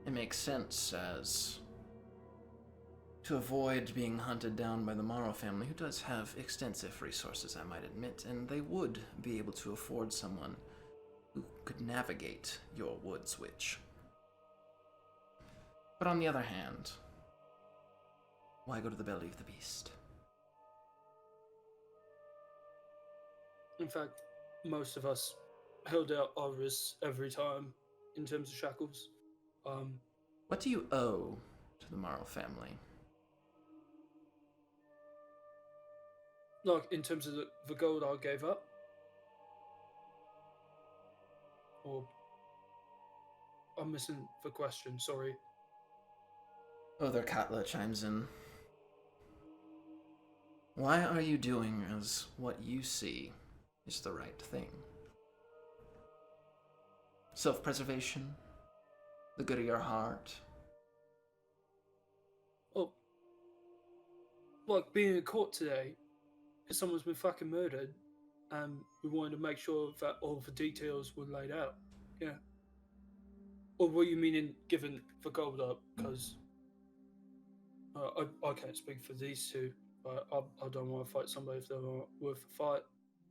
It makes sense as to avoid being hunted down by the Morrow family, who does have extensive resources, I might admit, and they would be able to afford someone who could navigate your woods witch. But on the other hand, why go to the belly of the beast? In fact, most of us held out our wrists every time in terms of shackles. What do you owe to the Morrow family? Like, in terms of the gold I gave up? Or... I'm missing the question, sorry. Other Katla chimes in. Why are you doing as what you see is the right thing? Self-preservation? The good of your heart? Oh, like being in court today, because someone's been fucking murdered, and we wanted to make sure that all the details were laid out. Yeah. Or were you meaning giving the gold up? Because I can't speak for these two, but I don't want to fight somebody if they're not worth the fight.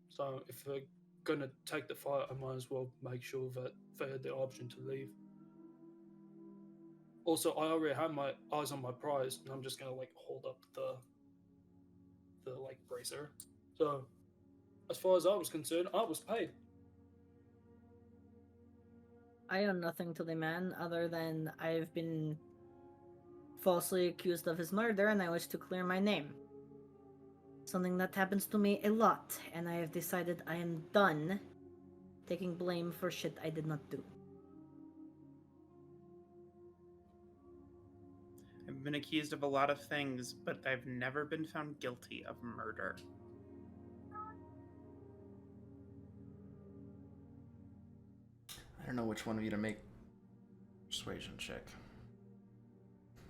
So if they're gonna take the fight, I might as well make sure that they had the option to leave. Also, I already have my eyes on my prize, and I'm just gonna like hold up the like bracer. So, as far as I was concerned, I was paid. I owe nothing to the man other than I've been falsely accused of his murder and I wish to clear my name. Something that happens to me a lot, and I have decided I am done taking blame for shit I did not do. I've been accused of a lot of things, but I've never been found guilty of murder. I don't know which one of you to make persuasion check.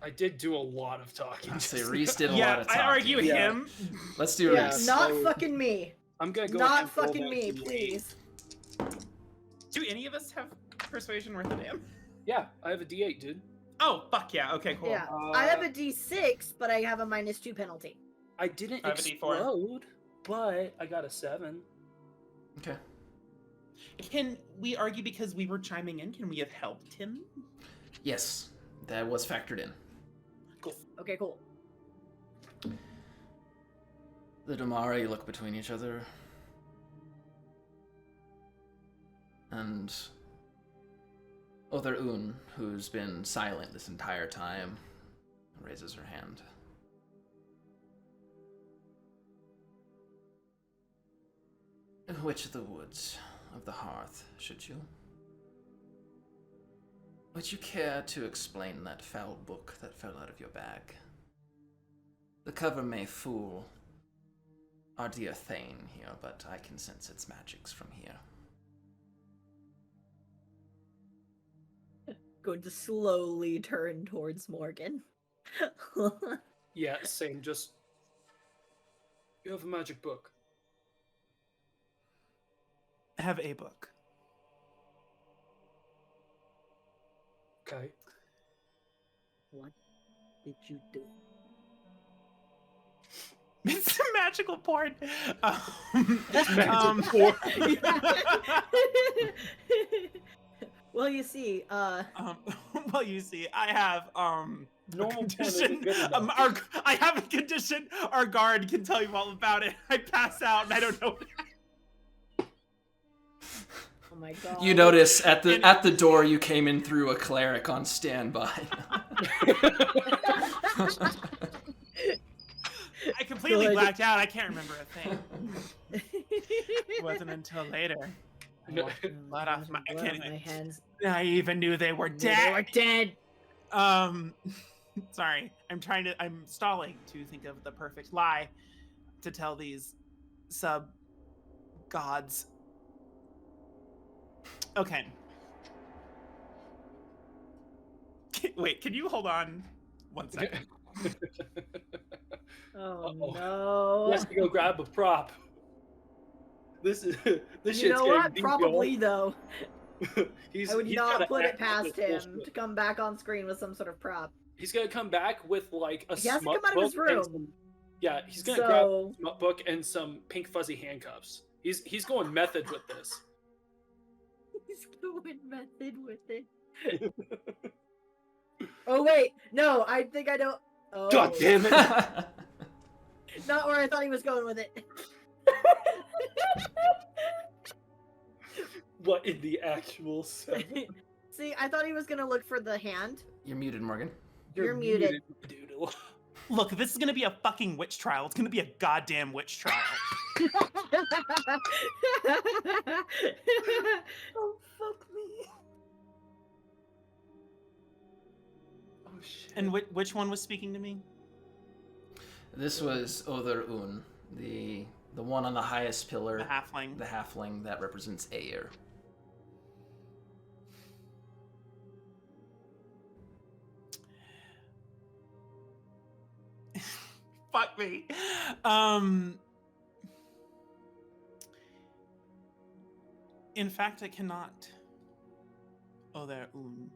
I did do a lot of talking. I say Reese did a Yeah, lot of talking. I argue him. Let's do Yeah, Reese. not so- fucking me. I'm gonna go. ahead Not and roll fucking that me, D8. please. Do any of us have persuasion worth a damn? Yeah, I have a D8, dude. Oh, fuck yeah. Okay, cool. Yeah, I have a D6, but I have a -2 penalty. I didn't I have a D4. explode, but I got a 7. Okay. Can we argue because we were chiming in? Can we have helped him? Yes, that was factored in. Cool. Okay, cool. The Damari look between each other. And Other Un, who's been silent this entire time, raises her hand. Which of the woods of the hearth should you? Would you care to explain that foul book that fell out of your bag? The cover may fool our dear Thane here, but I can sense its magics from here. Going to slowly turn towards Morgan. Yeah, same. Just you have a magic book. I have a book. Okay. What did you do? It's a magical porn. Magic porn. Well, you see, Well, you see, I have Normal a porn isn't condition. good enough. I have a condition. Our guard can tell you all about it. I pass out and I don't know. oh my god. You notice at the door you came in through a cleric on standby. I completely Good. blacked out. I can't remember a thing. It wasn't until later. I wiped the blood off my, I can't even, hands. I even knew they were dead. They were dead. Sorry. I'm stalling to think of the perfect lie to tell these sub gods. Okay. Wait, can you hold on 1 second? Oh Uh-oh. no. Let's go grab a prop. This You shit's know getting what? deep, Probably y'all. though. he's I would he's not gotta put it act past with him bullshit. to come back on screen with some sort of prop. He's gonna come back with like a He has to smut come out of his book and room. some- yeah, he's gonna grab a So smut book and some pink fuzzy handcuffs. He's going method with this. he's going method with it. Oh wait, no, I think I don't. Oh, God damn it! not where I thought he was going with it. What in the actual seven? See, I thought he was gonna look for the hand. You're muted, Morgan. You're muted. Doodle. Look, this is gonna be a fucking witch trial. It's gonna be a goddamn witch trial. Oh fuck me. Oh shit. And which one was speaking to me? This was Other-Un, the one on the highest pillar, The halfling. the halfling that represents Aer. Fuck me. In fact, I cannot. Other-Un.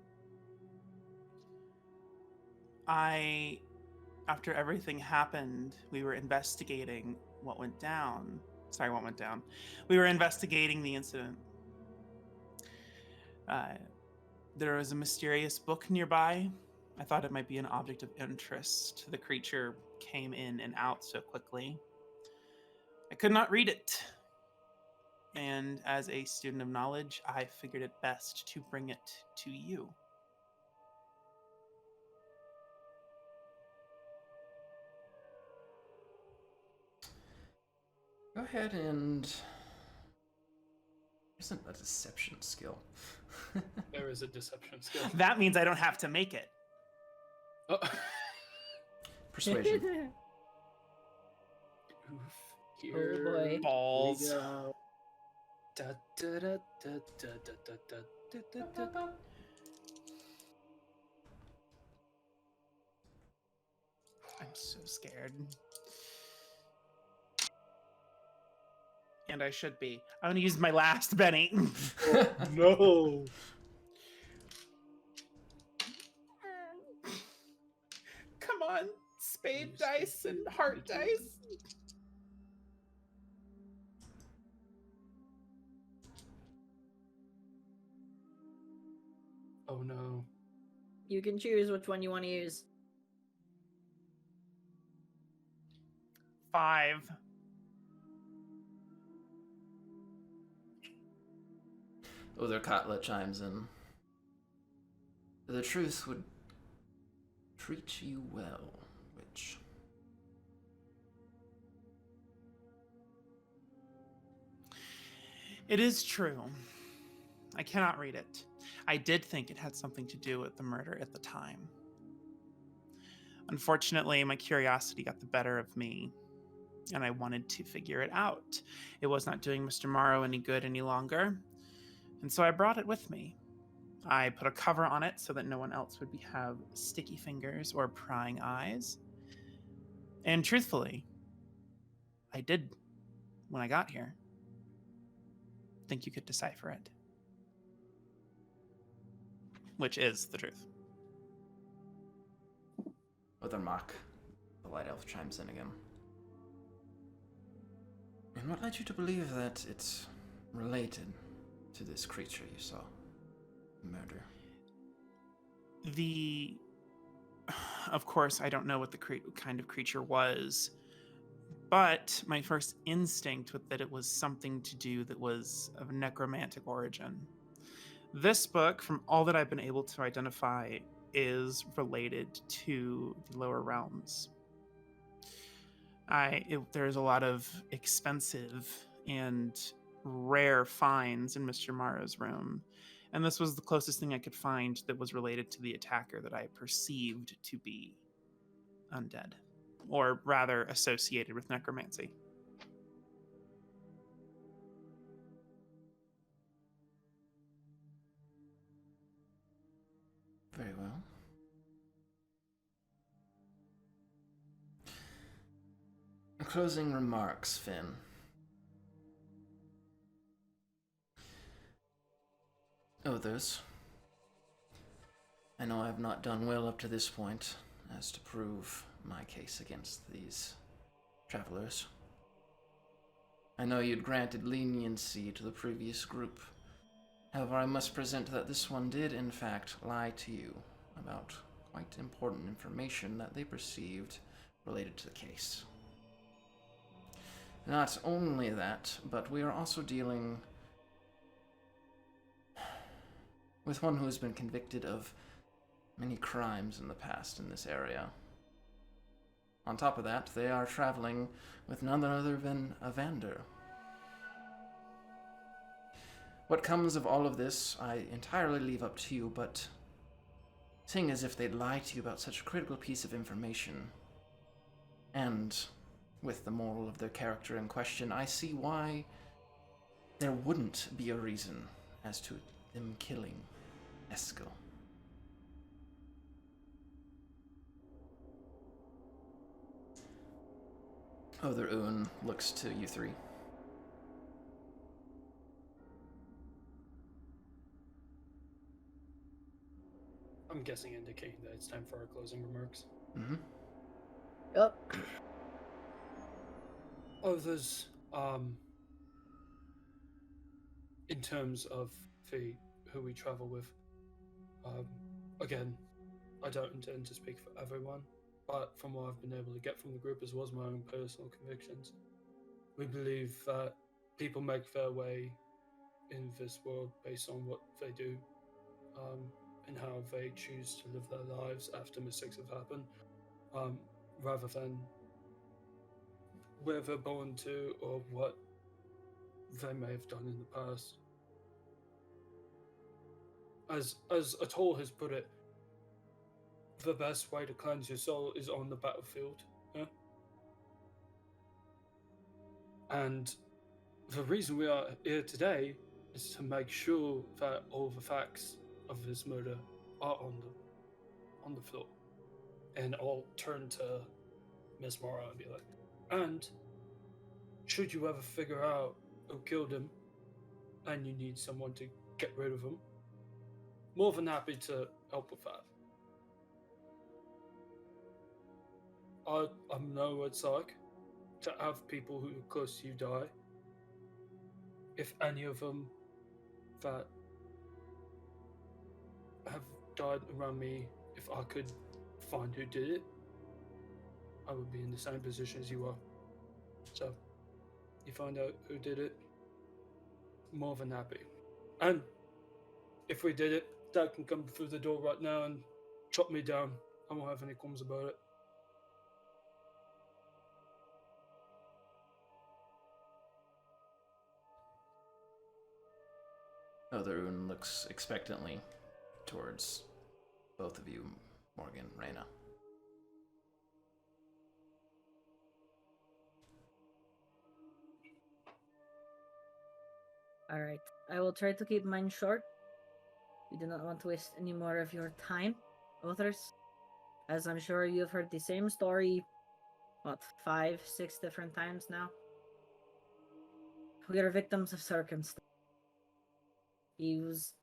After everything happened, we were investigating what went down. Sorry, what went down. We were investigating the incident. There was a mysterious book nearby. I thought it might be an object of interest. The creature came in and out so quickly. I could not read it. And as a student of knowledge, I figured it best to bring it to you. Go ahead and... Isn't a deception skill? There is a deception skill. That means I don't have to make it. Oh. Persuasion. Oof. Oh Here boy. Balls. we go. Da, da, da, da, da, da, da, da, da, da. I'm so scared. And I should be. I'm gonna use my last Benny. Oh, no. Come on, spade dice and heart dice. Oh no. You can choose which one you want to use. 5. Other-Katla chimes in. The truth would treat you well, witch. It is true. I cannot read it. I did think it had something to do with the murder at the time. Unfortunately, my curiosity got the better of me, and I wanted to figure it out. It was not doing Mr. Morrow any good any longer, and so I brought it with me. I put a cover on it so that no one else would have sticky fingers or prying eyes. And truthfully, I did, when I got here, think you could decipher it. Which is the truth. Other-Mak, the White Elf chimes in again. And what led you to believe that it's related to this creature you saw murder? Of course, I don't know what the kind of creature was, but my first instinct was that it was something to do that was of necromantic origin. This book, from all that I've been able to identify, is related to the lower realms. There's a lot of expensive and rare finds in Mr. Mara's room, and this was the closest thing I could find that was related to the attacker that I perceived to be undead, or rather associated with necromancy. Very well. Closing remarks, Finn. Others. I know I have not done well up to this point, as to prove my case against these travelers. I know you'd granted leniency to the previous group. However, I must present that this one did, in fact, lie to you about quite important information that they perceived related to the case. Not only that, but we are also dealing with one who has been convicted of many crimes in the past in this area. On top of that, they are traveling with none other than Evander. What comes of all of this, I entirely leave up to you, but seeing as if they'd lie to you about such a critical piece of information, and with the moral of their character in question, I see why there wouldn't be a reason as to them killing Eskel. Other Un looks to you three. I'm guessing indicating that it's time for our closing remarks. Mm-hmm. Yep. Others, in terms of who we travel with, again, I don't intend to speak for everyone, but from what I've been able to get from the group as well as my own personal convictions, we believe that people make their way in this world based on what they do, and how they choose to live their lives after mistakes have happened, rather than where they're born to or what they may have done in the past. As Atoll has put it, the best way to cleanse your soul is on the battlefield. Yeah? And the reason we are here today is to make sure that all the facts of this murder are on the floor. And I'll turn to Miss Mara and be like, and should you ever figure out who killed him and you need someone to get rid of him, more than happy to help with that. I know what it's like to have people who are close to you die. If any of them that have died around me, if I could find who did it, I would be in the same position as you are. So, you find out who did it, more than happy. And if we did it, Dad can come through the door right now and chop me down. I won't have any qualms about it. Other Un looks expectantly towards both of you, Morgan, Reyna. Alright. I will try to keep mine short. We do not want to waste any more of your time, authors. As I'm sure you've heard the same story, 5, 6 different times now? We are victims of circumstance. He was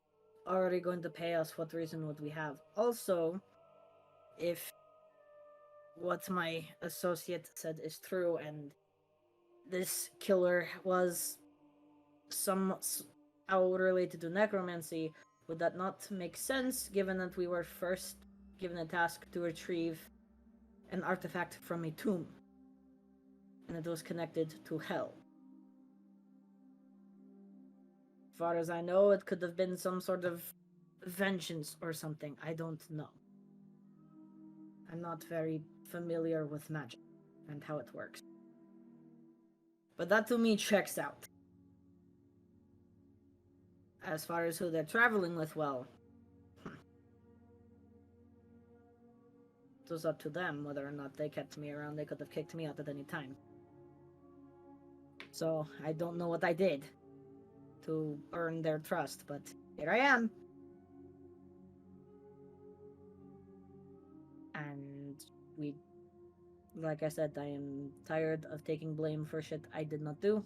already going to pay us. What reason would we have? Also, if what my associate said is true and this killer was somehow related to necromancy, would that not make sense given that we were first given a task to retrieve an artifact from a tomb? and it was connected to hell. As far as I know, it could have been some sort of vengeance or something. I don't know. I'm not very familiar with magic and how it works. But that to me checks out. As far as who they're traveling with, well, it was up to them whether or not they kept me around. They could have kicked me out at any time. So, I don't know what I did to earn their trust, but here I am. And like I said, I am tired of taking blame for shit I did not do.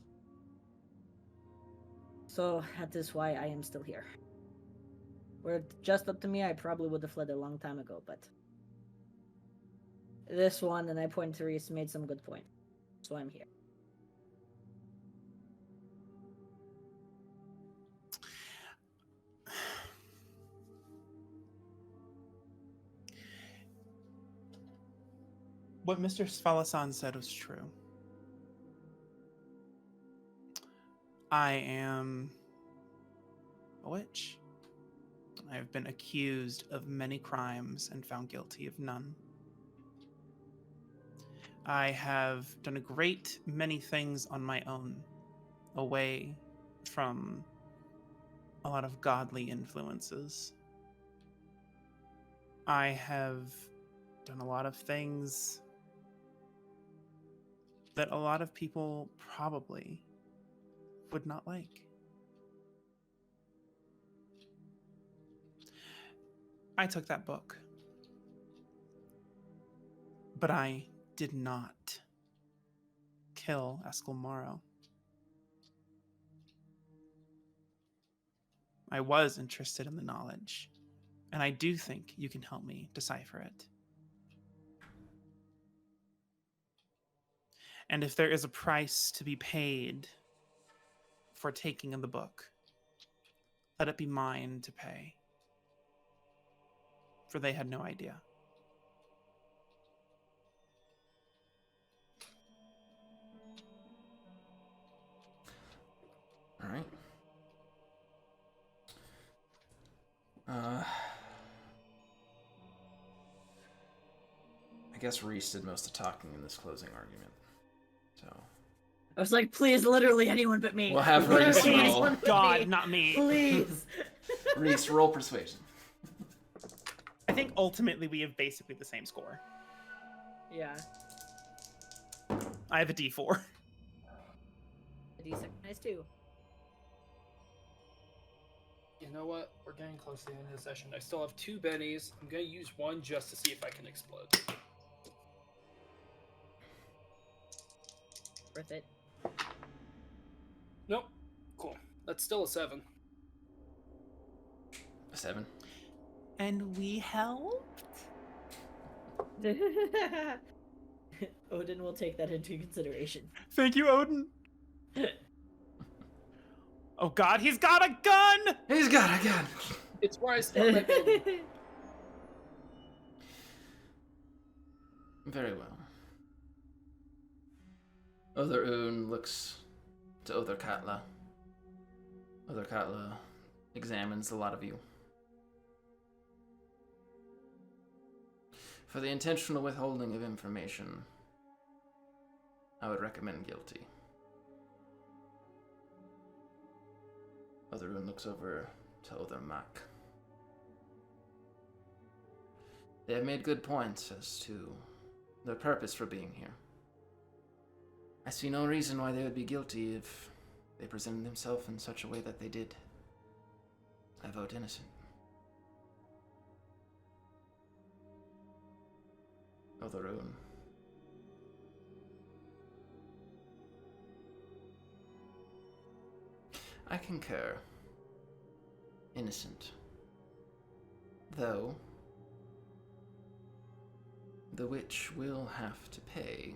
So, that is why I am still here. Were it just up to me, I probably would have fled a long time ago, but this one, and I point to Reese, made some good points. So I'm here. What Mr. Svalasan said was true. I am a witch. I have been accused of many crimes and found guilty of none. I have done a great many things on my own, away from a lot of godly influences. I have done a lot of things that a lot of people probably would not like. I took that book, but I did not kill Escalmaro. I was interested in the knowledge, and I do think you can help me decipher it. And if there is a price to be paid for taking in the book, let it be mine to pay. For they had no idea. All right. I guess Reese did most of the talking in this closing argument. So I was like, please, literally anyone but me. we'll have Reese Literally roll. anyone but God, me. not me. Please. Reese, roll persuasion. I think ultimately we have basically the same score. Yeah. I have a D4. A D6 nice too. You know what? We're getting close to the end of the session. I still have 2 bennies. I'm gonna use one just to see if I can explode. Worth it. Nope. Cool. That's still a 7. A 7. And we helped? Odin will take that into consideration. Thank you, Odin. Oh god, he's got a gun! He's got a gun. It's where I start my building. Very well. Other Un looks to Other Katla. Other Katla examines the lot of you. For the intentional withholding of information, I would recommend guilty. Other Un looks over to Other Mak. They have made good points as to their purpose for being here. I see no reason why they would be guilty if they presented themselves in such a way that they did. I vote innocent. Other Un. I concur. Innocent. Though, the witch will have to pay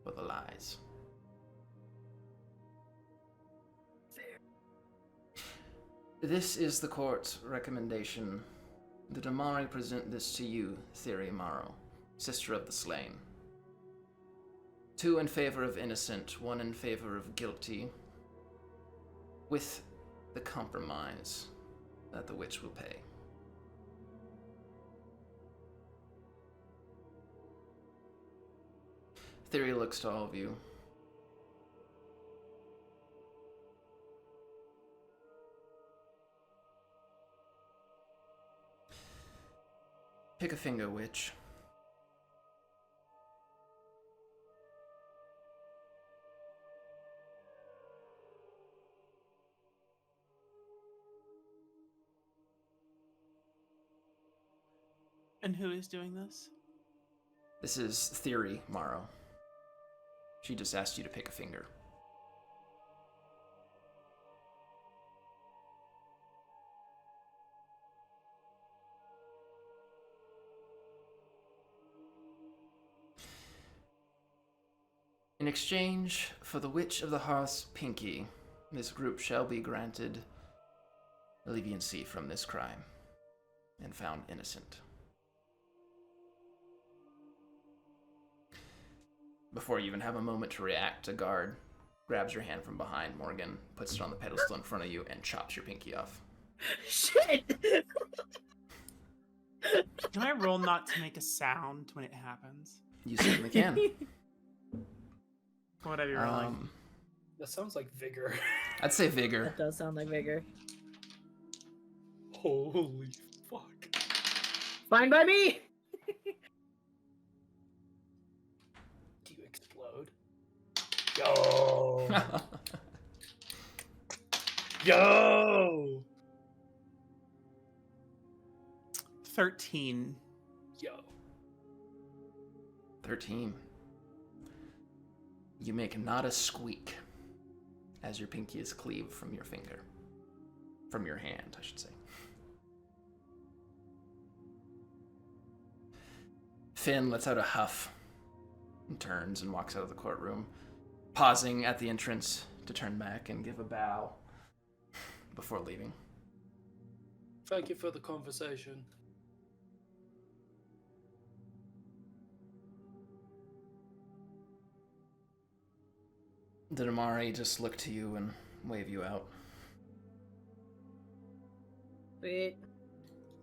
for the lies. Fair. This is the court's recommendation. The Damari present this to you, Theri Maro, sister of the slain. 2 in favor of innocent, 1 in favor of guilty, with the compromise that the witch will pay. Theory looks to all of you. Pick a finger, witch. And who is doing this? This is Theory, Morrow. She just asked you to pick a finger. In exchange for the Witch of the Hearth's Pinky, this group shall be granted leniency from this crime and found innocent. Before you even have a moment to react, a guard grabs your hand from behind Morgan, puts it on the pedestal in front of you, and chops your pinky off. Shit! Can I roll not to make a sound when it happens? You certainly can. What are you rolling? That sounds like vigor. I'd say vigor. That does sound like vigor. Holy fuck. Fine by me! Do you explode? Yo! Yo! 13. Yo. 13. You make not a squeak as your pinky is cleaved from your finger. From your hand, I should say. Finn lets out a huff and turns and walks out of the courtroom, pausing at the entrance to turn back and give a bow before leaving. Thank you for the conversation. Did Amari just look to you and wave you out? Sweet.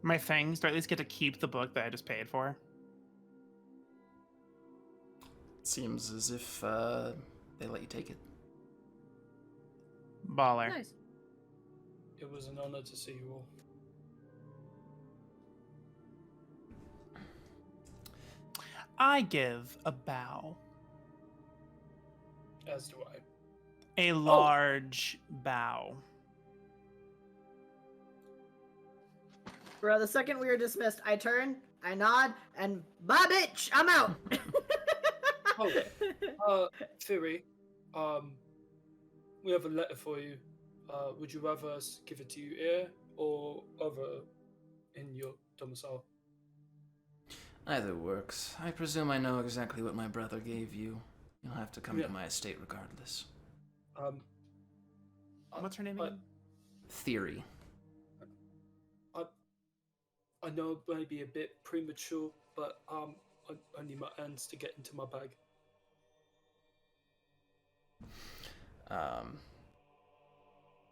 My fangs, do I at least get to keep the book that I just paid for? Seems as if they let you take it. Baller. Nice. It was an honor to see you all. I give a bow. As do I. A large bow. Bro, the second we were dismissed, I turn, I nod, and bye, bitch! I'm out! Theory, we have a letter for you. Would you rather us give it to you here or over in your domicile? Either works. I presume I know exactly what my brother gave you. You'll have to come to my estate regardless. What's her name again? Theory. I know it may be a bit premature, but I need my hands to get into my bag.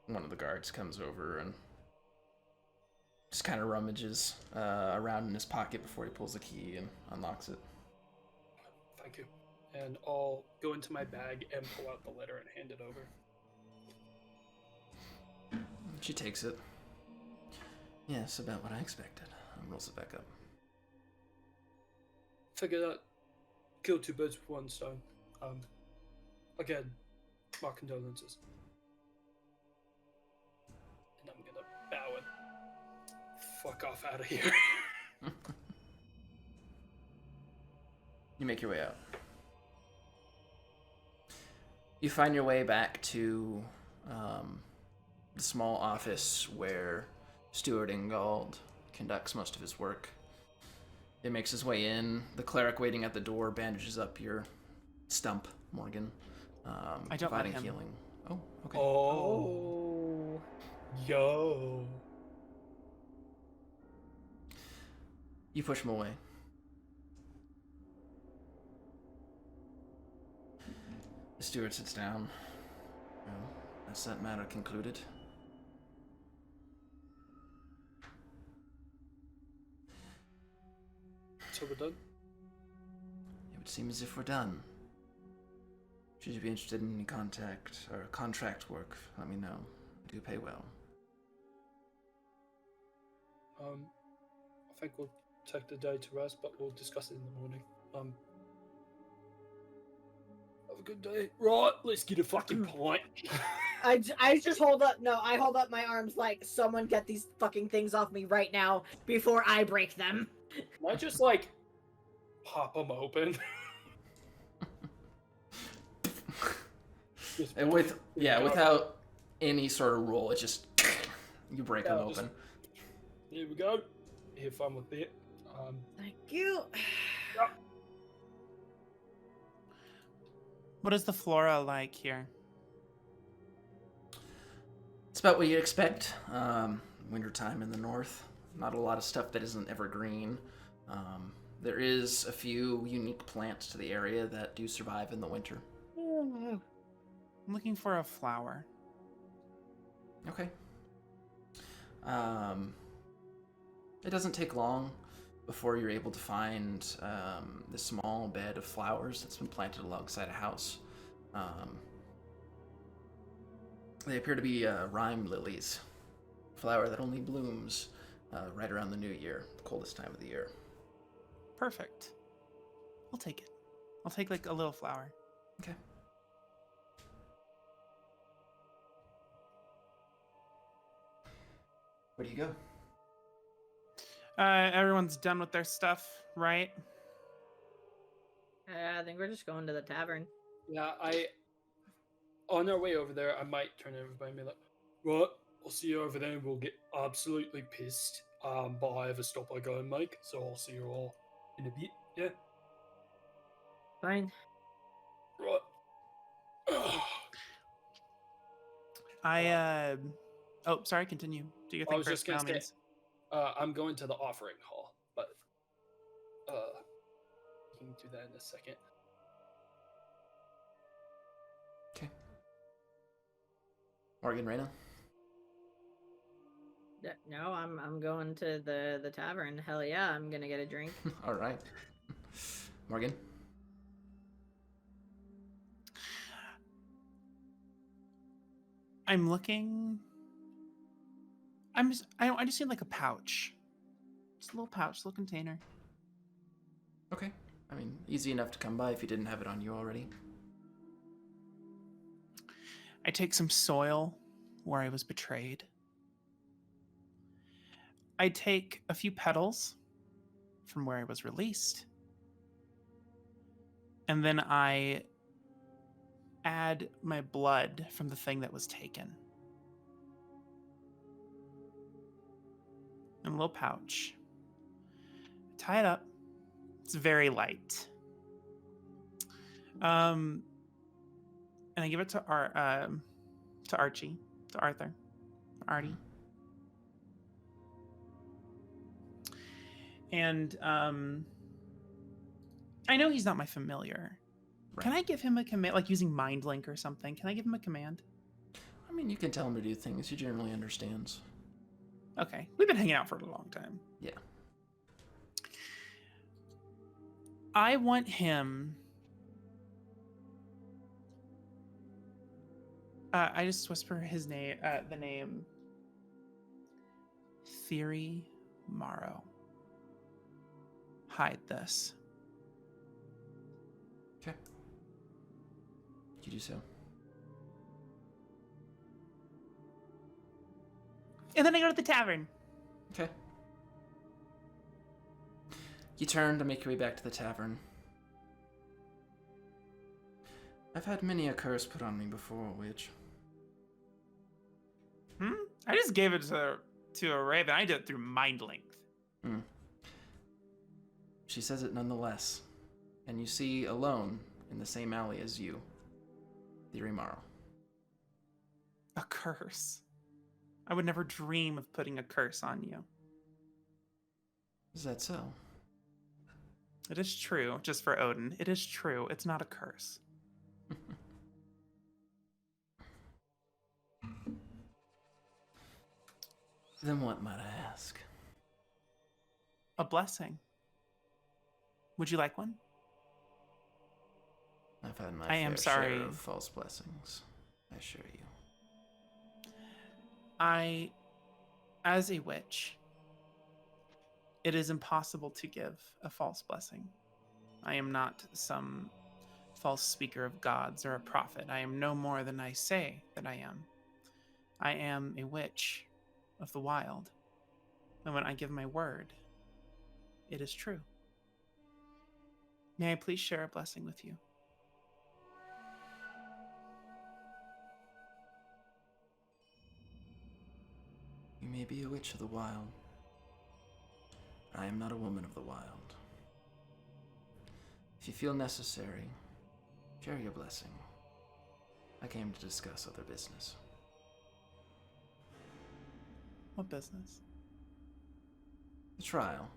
One of the guards comes over and just kind of rummages around in his pocket before he pulls the key and unlocks it. Thank you. And I'll go into my bag and pull out the letter and hand it over. She takes it. Yes, about what I expected. And rolls it back up. Figure that. Kill two birds with one stone. Again, my condolences. And I'm gonna bow and fuck off out of here. You make your way out. You find your way back to the small office where Stuart Ingold conducts most of his work. He makes his way in. The cleric waiting at the door bandages up your stump, Morgan. I don't providing let him. healing. Oh, okay. Oh. Yo. You push him away. The steward sits down. Well, that's that matter concluded. So we're done. It would seem as if we're done. Should you be interested in any contact or contract work, let me know. I do pay well. I think we'll take the day to rest, but we'll discuss it in the morning. Have a good day. Right, let's get a fucking pint. I just hold up. No, I hold up my arms like someone get these fucking things off me right now before I break them. I just like pop them open. And without any sort of roll, it just you break them open. Here we go. Have fun with it. Thank you. What is the flora like here? It's about what you'd expect. Wintertime in the north. Not a lot of stuff that isn't evergreen. There is a few unique plants to the area that do survive in the winter. I'm looking for a flower. Okay. It doesn't take long before you're able to find this small bed of flowers that's been planted alongside a house. They appear to be rime lilies, a flower that only blooms right around the new year, the coldest time of the year. Perfect. I'll take it. I'll take like a little flower. Okay. Where do you go? Everyone's done with their stuff, right? I think we're just going to the tavern. Yeah, on our way over there, I might turn to everybody and be like, right, I'll see you over there and we'll get absolutely pissed. But I have a stop I go and make, so I'll see you all in a bit, yeah? Fine. Right. Oh, sorry, continue. Do you think I was just going to say, I'm going to the offering hall, but we can do that in a second. Okay. Morgan, Reyna? No, I'm going to the tavern. Hell yeah, I'm gonna get a drink. All right. Morgan? I'm looking. I just need like a pouch. Just a little pouch, little container. Okay. I mean, easy enough to come by if you didn't have it on you already. I take some soil where I was betrayed. I take a few petals from where I was released. And then I add my blood from the thing that was taken. In a little pouch. Tie it up. It's very light. And I give it to Archie, to Artie. And I know he's not my familiar. Right. Can I give him a command, like using mind link or something? Can I give him a command? I mean, you can tell him to do things he generally understands. Okay, we've been hanging out for a long time. Yeah. I want him. I just whisper his name, the name. Theory Morrow. Hide this. Okay. You do so. And then I go to the tavern. Okay. You turn to make your way back to the tavern. I've had many a curse put on me before, witch. I just gave it to a raven. I did it through mind length. She says it nonetheless. And you see alone in the same alley as you, Theory Morrow. A curse. I would never dream of putting a curse on you. Is that so? It is true, just for Odin. It is true. It's not a curse. Then what might I ask? A blessing. Would you like one? I've had my I am fair sorry. share of false blessings, I assure you. As a witch, it is impossible to give a false blessing. I am not some false speaker of gods or a prophet. I am no more than I say that I am. I am a witch of the wild. And when I give my word, it is true. May I please share a blessing with you? You may be a witch of the wild. I am not a woman of the wild. If you feel necessary, share your blessing. I came to discuss other business. What business? The trial.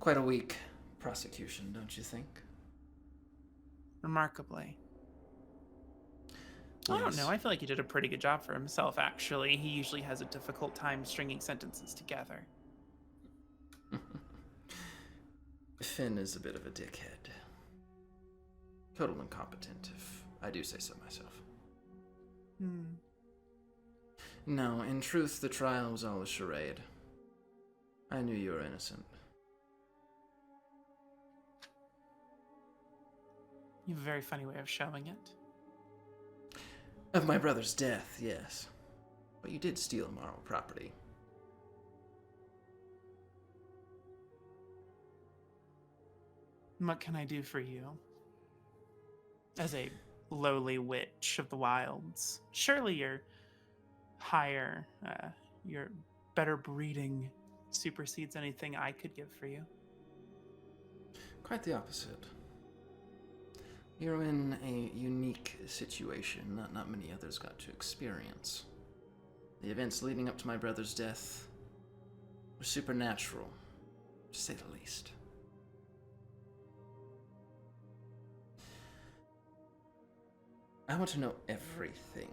Quite a weak prosecution, don't you think? Remarkably. I don't Yes. know. I feel like he did a pretty good job for himself, actually. He usually has a difficult time stringing sentences together. Finn is a bit of a dickhead. Total incompetent, if I do say so myself. No, in truth, the trial was all a charade. I knew you were innocent. You have a very funny way of showing it. Of my brother's death, yes. But you did steal moral property. What can I do for you? As a lowly witch of the wilds, surely your higher, your better breeding supersedes anything I could give for you. Quite the opposite. You're in a unique situation that not many others got to experience. The events leading up to my brother's death were supernatural, to say the least. I want to know everything,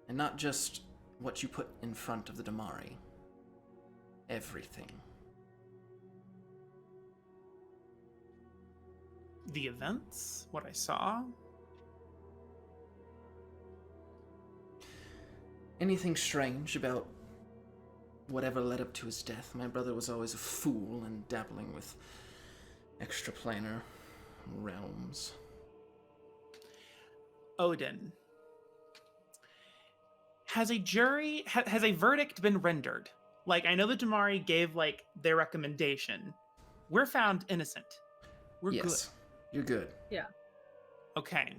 and not just what you put in front of the Damari. Everything. The events, what I saw. Anything strange about whatever led up to his death? My brother was always a fool and dabbling with extraplanar realms. Odin. Has a verdict been rendered? Like, I know the Damari gave, like, their recommendation. We're found innocent. We're good. Yes, you're good. Yeah. Okay.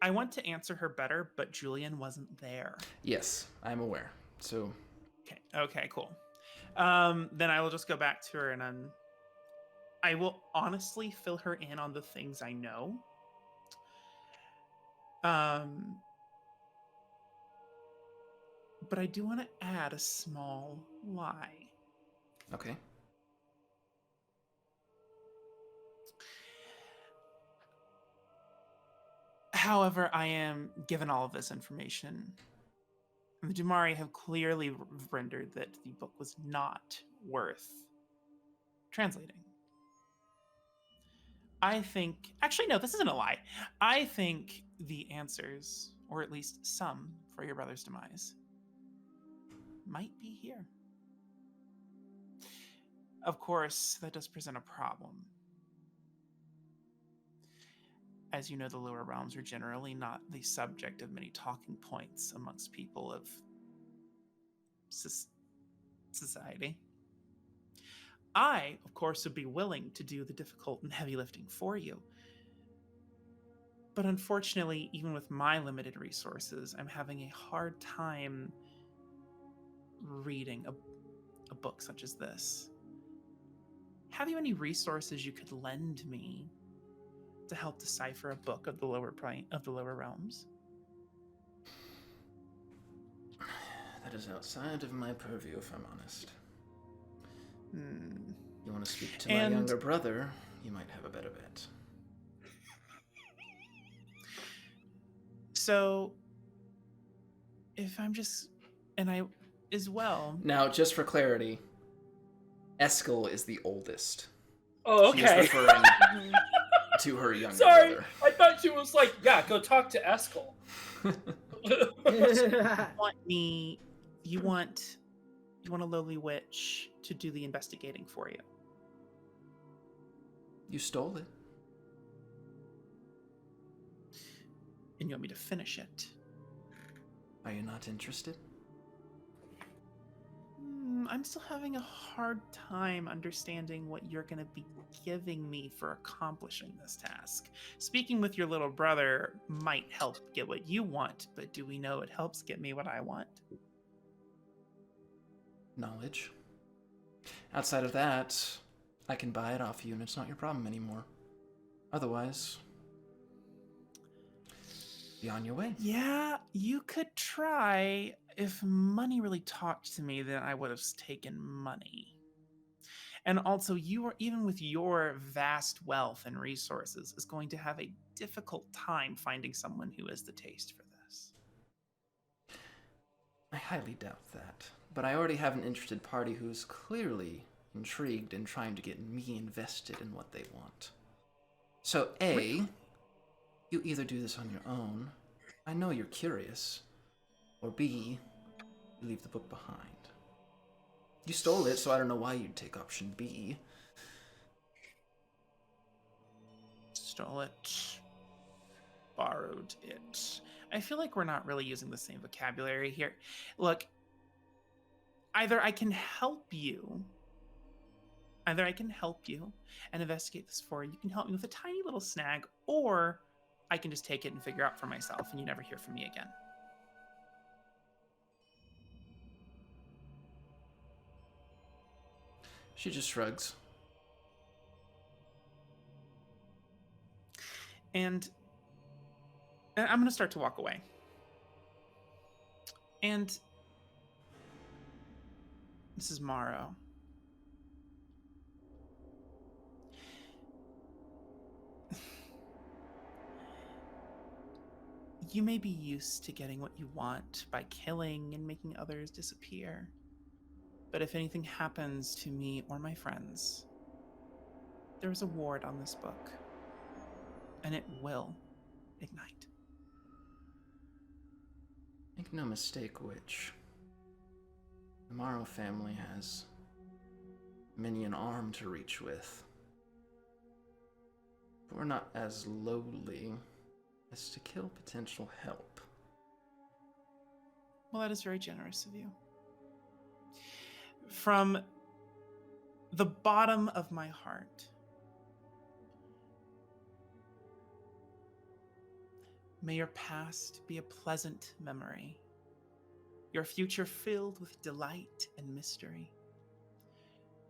I want to answer her better, but Julian wasn't there. Yes, I'm aware. So, Okay, cool. Then I will just go back to her and I will honestly fill her in on the things I know. But I do want to add a small lie. okay. However, I am given all of this information. The Damari have clearly rendered that the book was not worth translating. I think... Actually, no, this isn't a lie. I think the answers, or at least some, for your brother's demise might be here. Of course, that does present a problem. As you know, the lower realms are generally not the subject of many talking points amongst people of society. I, of course, would be willing to do the difficult and heavy lifting for you. But unfortunately, even with my limited resources, I'm having a hard time reading a book such as this. Have you any resources you could lend me to help decipher a book of the lower realms? That is outside of my purview, if I'm honest. You want to speak to my younger brother, you might have a better bet. So, if I'm just, and I, as well. Now, just for clarity, Eskel is the oldest. Oh, She is okay. referring to her younger Sorry, brother. I thought she was like, yeah, go talk to Eskel. You want a lowly witch to do the investigating for you. You stole it. And you want me to finish it. Are you not interested? I'm still having a hard time understanding what you're going to be giving me for accomplishing this task. Speaking with your little brother might help get what you want, but do we know it helps get me what I want? Knowledge. Outside of that, I can buy it off you and it's not your problem anymore. Otherwise, be on your way. Yeah, you could try. If money really talked to me, then I would have taken money. And also, you are, even with your vast wealth and resources, is going to have a difficult time finding someone who has the taste for this. I highly doubt that. But I already have an interested party who is clearly intrigued and trying to get me invested in what they want. So, A, you either do this on your own, I know you're curious, or B, you leave the book behind. You stole it, so I don't know why you'd take option B. Stole it. Borrowed it. I feel like we're not really using the same vocabulary here. Look, either I can help you and investigate this for you. You can help me with a tiny little snag, or I can just take it and figure out for myself and you never hear from me again. She just shrugs. And I'm going to start to walk away. And this is Morrow. You may be used to getting what you want by killing and making others disappear. But if anything happens to me or my friends, there is a ward on this book, and it will ignite. Make no mistake, witch. The Morrow family has many an arm to reach with. But we're not as lowly as to kill potential help. Well, that is very generous of you. From the bottom of my heart, may your past be a pleasant memory, your future filled with delight and mystery.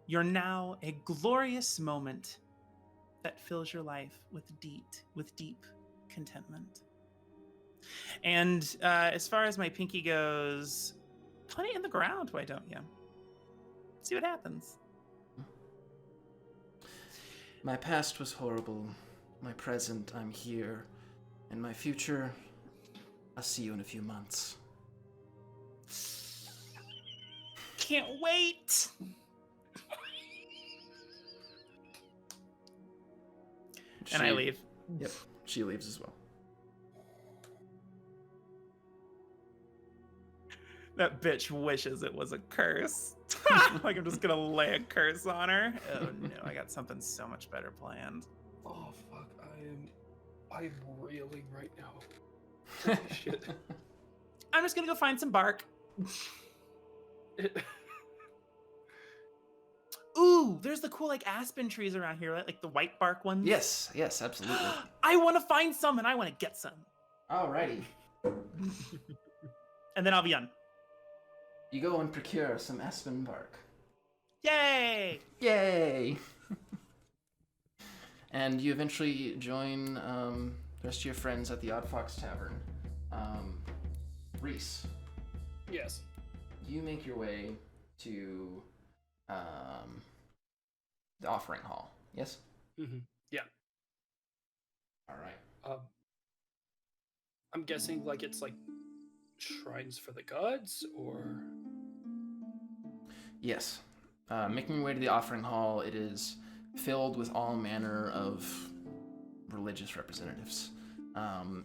You're now a glorious moment that fills your life with deep contentment. And as far as my pinky goes, put it in the ground, why don't you? See what happens. My past was horrible. My present, I'm here. And my future, I'll see you in a few months. Can't wait! And I leave. Yep, she leaves as well. That bitch wishes it was a curse. Like I'm just gonna lay a curse on her. Oh no, I got something so much better planned. Oh fuck, I am reeling right now. Holy shit. I'm just gonna go find some bark. Ooh, there's the cool like aspen trees around here, right? Like the white bark ones. Yes, absolutely. I want to find some and I want to get some. Alrighty. And then I'll be done. You go and procure some aspen bark. Yay! Yay! And you eventually join the rest of your friends at the Odd Fox Tavern. Reese. Yes. You make your way to the offering hall. Yes? Mm-hmm. Yeah. Alright. I'm guessing like it's like shrines for the gods, or Yes. Making your way to the offering hall, it is filled with all manner of religious representatives,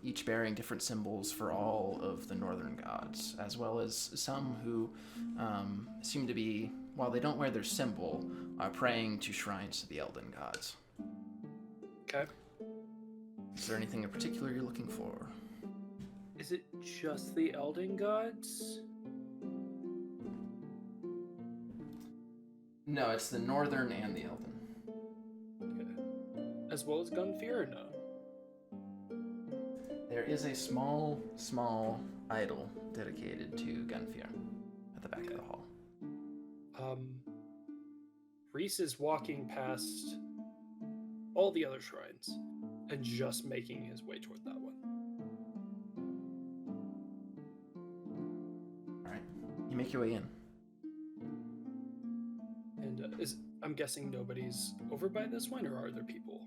each bearing different symbols for all of the northern gods, as well as some who seem to be, while they don't wear their symbol, are praying to shrines to the Elden gods. okay. Is there anything in particular you're looking for? Is it just the Elden gods? No, it's the northern and the Elden. Okay. As well as Gunfear, or no? There is a small idol dedicated to Gunfear at the back of the hall. Reese is walking past all the other shrines and just making his way toward that one. Alright, you make your way in. And I'm guessing nobody's over by this one, or are there people?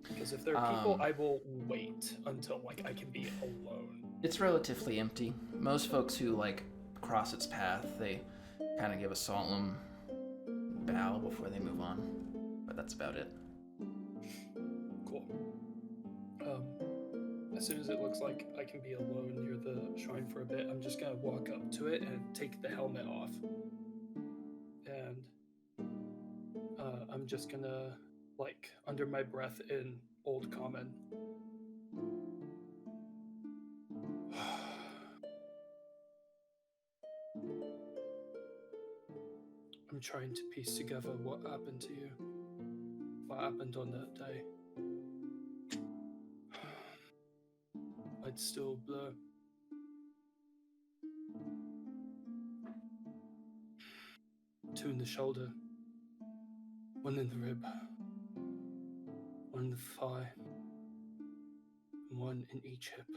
Because if there are people, I will wait until like I can be alone. It's relatively empty. Most folks who cross its path, they kind of give a solemn bow before they move on, but that's about it. Cool. As soon as it looks like I can be alone near the shrine for a bit, I'm just gonna walk up to it and take the helmet off. And I'm just gonna, under my breath in Old Common, I'm trying to piece together what happened to you. What happened on that day. I'd still blur. Two in the shoulder, one in the rib, one in the thigh, and one in each hip.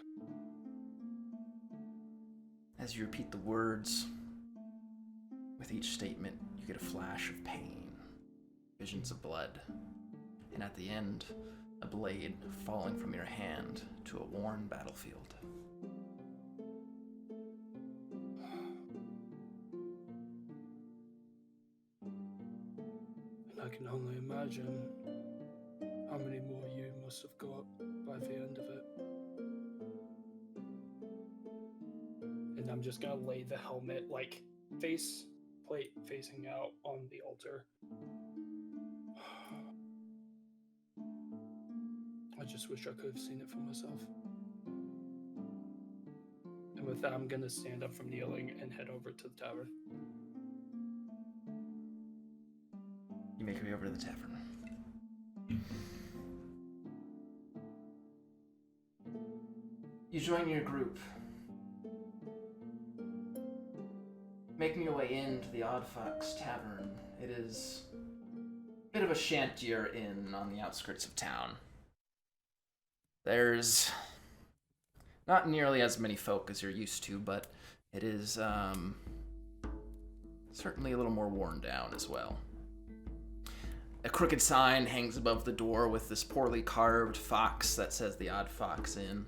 As you repeat the words, with each statement, you get a flash of pain, visions of blood, and at the end, a blade falling from your hand to a worn battlefield. And I can only imagine how many more you must have got by the end of it. And I'm just gonna lay the helmet, face plate facing out on the altar. I just wish I could have seen it for myself. And with that, I'm gonna stand up from kneeling and head over to the tavern. You make your way over to the tavern. You join your group, making your way into the Odd Fox Tavern. It is a bit of a shantier inn on the outskirts of town. There's not nearly as many folk as you're used to, but it is certainly a little more worn down as well. A crooked sign hangs above the door with this poorly carved fox that says the Odd Fox Inn.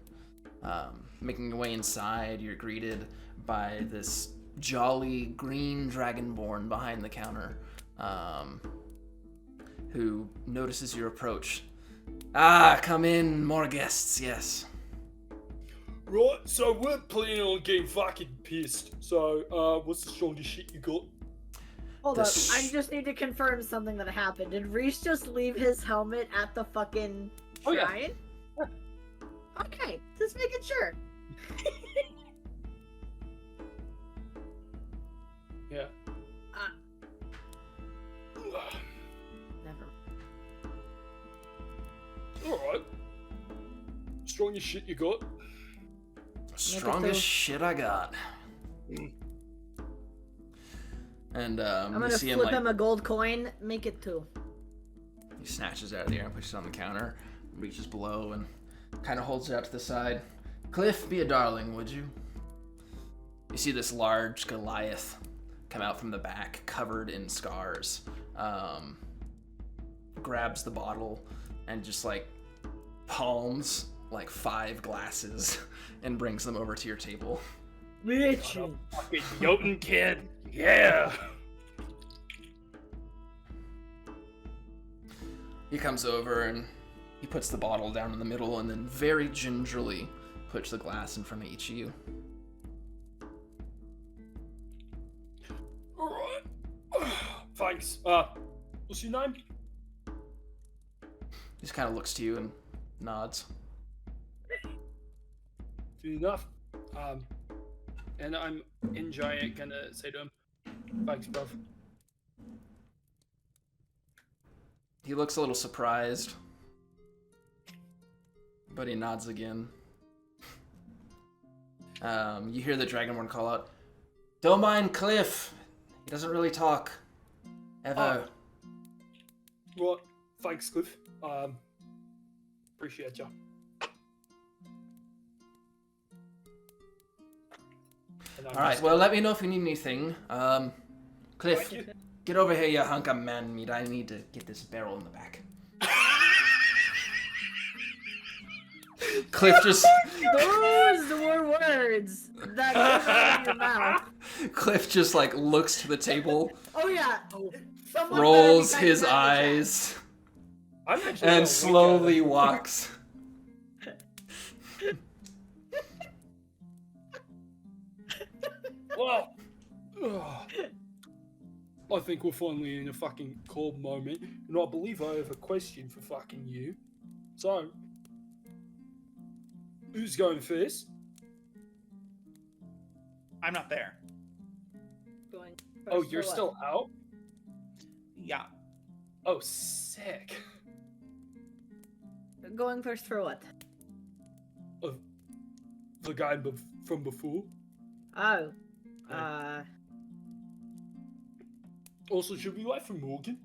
Making your way inside, you're greeted by this jolly green dragonborn behind the counter, who notices your approach. Ah, come in, more guests, yes. Right, so we're planning on getting fucking pissed. So, what's the strongest shit you got? Hold up, I just need to confirm something that happened. Did Reese just leave his helmet at the fucking shrine? Yeah. Okay, just making sure. Yeah. Never. Alright. Strongest shit you got? Strongest shit I got. And I'm you gonna see flip him him a gold coin, make it 2. He snatches it out of the air and pushes it on the counter, reaches below and kind of holds it out to the side. Cliff, be a darling, would you? You see this large Goliath come out from the back, covered in scars. Grabs the bottle and just palms like 5 glasses and brings them over to your table. Bitch. Fucking Jotun kid. Yeah. He comes over and he puts the bottle down in the middle and then very gingerly puts the glass in front of each of you. Alright. Thanks. What's your name? He just kind of looks to you and nods. Fair enough. And I'm enjoying it, gonna say to him, thanks, bruv. He looks a little surprised, but he nods again. You hear the Dragonborn call out, "Don't mind Cliff. He doesn't really talk. Ever." Right. Thanks, Cliff. Appreciate ya. Alright, well, let me know if you need anything. Cliff, Thank you. get over here, you hunk of man meat. I need to get this barrel in the back. Cliff just... Those were words that came out of your mouth. Cliff just, like, looks to the table, Oh yeah. Someone rolls better be his typing that in the chat. eyes, I'm actually gonna and wink slowly at him. walks. Well, I think we're finally in a fucking cold moment, and I believe I have a question for fucking you. So, who's going first? I'm not there. Going Oh, first you're for what? still out? Yeah. Oh, sick. Going first for what? The guy from before. Oh. Also, should we wait for Morgan?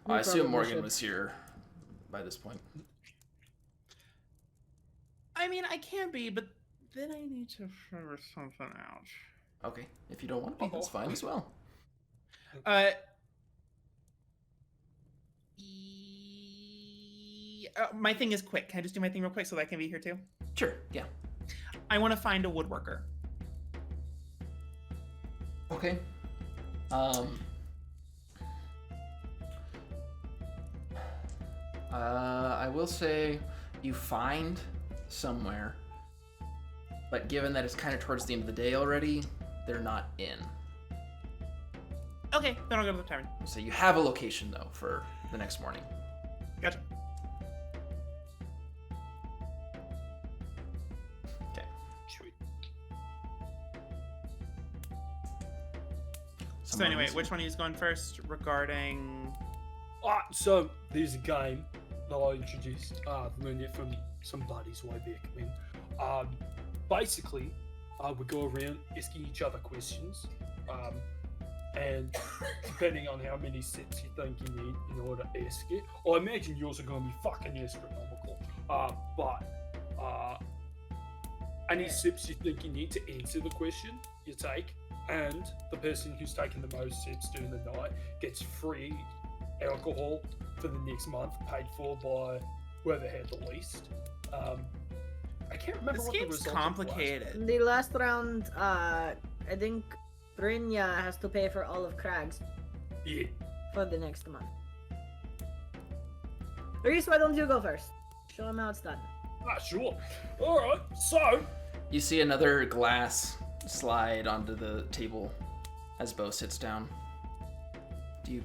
I assume probably Morgan should. was here by this point. I mean, I can be, but then I need to figure something out. Okay, if you don't want to be, that's fine as well. My thing is quick. Can I just do my thing real quick so that I can be here too? Sure, yeah. I want to find a woodworker. Okay. I will say you find somewhere, but given that it's kind of towards the end of the day already, they're not in. Okay, then I'll go to the tavern. So you have a location though for the next morning. Gotcha. Okay. Sweet. So anyway, which one of you is going first regarding... So there's a game that I introduced, learned it from some buddies way back when. Basically, we go around asking each other questions, and depending on how many sets you think you need in order to ask it, I imagine yours are going to be fucking astronomical. But any sips you think you need to answer the question, you take, and the person who's taken the most sips during the night gets free alcohol for the next month, paid for by whoever had the least. I can't remember This what the game's result was. In the last round, I think Brynja has to pay for all of Crag's Yeah. for the next month. Reese, why don't you go first? Show him how it's done. Sure. Alright, so... You see another glass slide onto the table as Bo sits down. Do you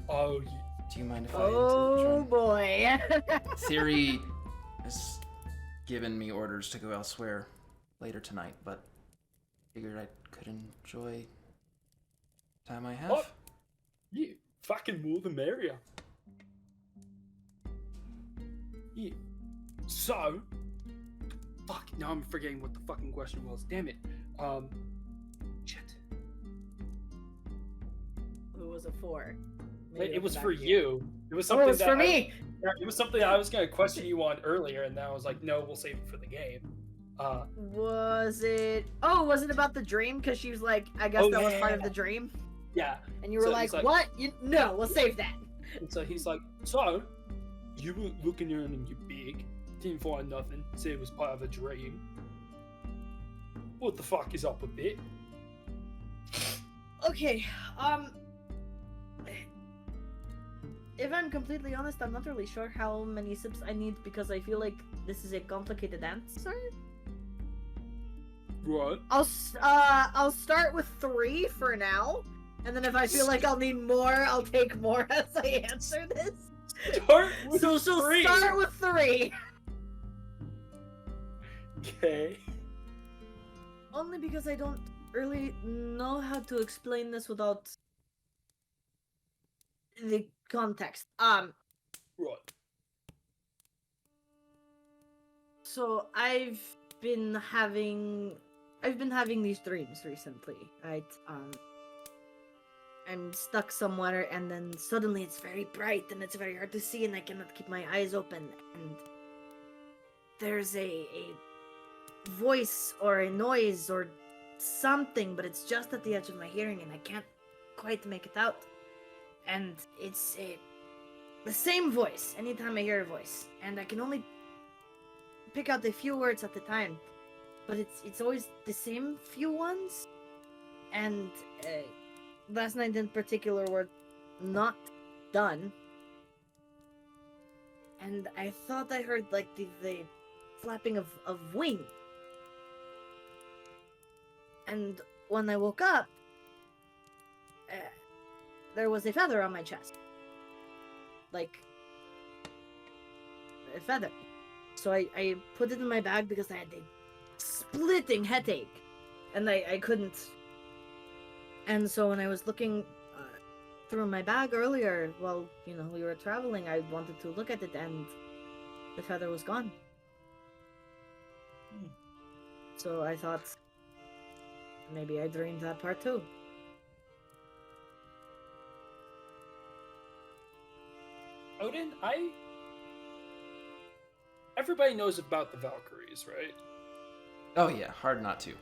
mind if I Oh boy. Theory has given me orders to go elsewhere later tonight, but figured I could enjoy the time I have. What? Yeah, fucking more the merrier. Yeah. So... Fuck, now I'm forgetting what the fucking question was. Damn it. Shit. Who was it for? Wait, Maybe it was back for here. you. It was Oh, something it's for that me. It was something I was going to question you on earlier, and then I was like, no, we'll save it for the game. Was it? Oh, was it about the dream? Because she was like, I guess Oh, that was yeah, part yeah, of the dream. Yeah. And you were So like, he's like- what? No, we'll save that. And so he's like, so, you were looking around in your bag, didn't find nothing, said it was part of a dream. What the fuck is up with that? Okay, if I'm completely honest, I'm not really sure how many sips I need because I feel like this is a complicated answer. Right. I'll start with 3 for now, and then if I feel like I'll need more, I'll take more as I answer this. Start with So she'll 3. start with 3. Okay. Only because I don't really know how to explain this without the context. Right. So I've been having these dreams recently, right? I'm stuck somewhere and then suddenly it's very bright and it's very hard to see and I cannot keep my eyes open and there's a voice or a noise or something, but it's just at the edge of my hearing and I can't quite make it out. And it's the same voice anytime I hear a voice, and I can only pick out a few words at a time, but it's always the same few ones. And last night in particular were not done, and I thought I heard like the flapping of wing. And when I woke up, there was a feather on my chest. Like, a feather. So I put it in my bag because I had a splitting headache. And I couldn't. And so when I was looking through my bag earlier, while, we were traveling, I wanted to look at it and the feather was gone. So I thought, maybe I dreamed that part too. Odin, everybody knows about the Valkyries, right? Oh yeah, hard not to.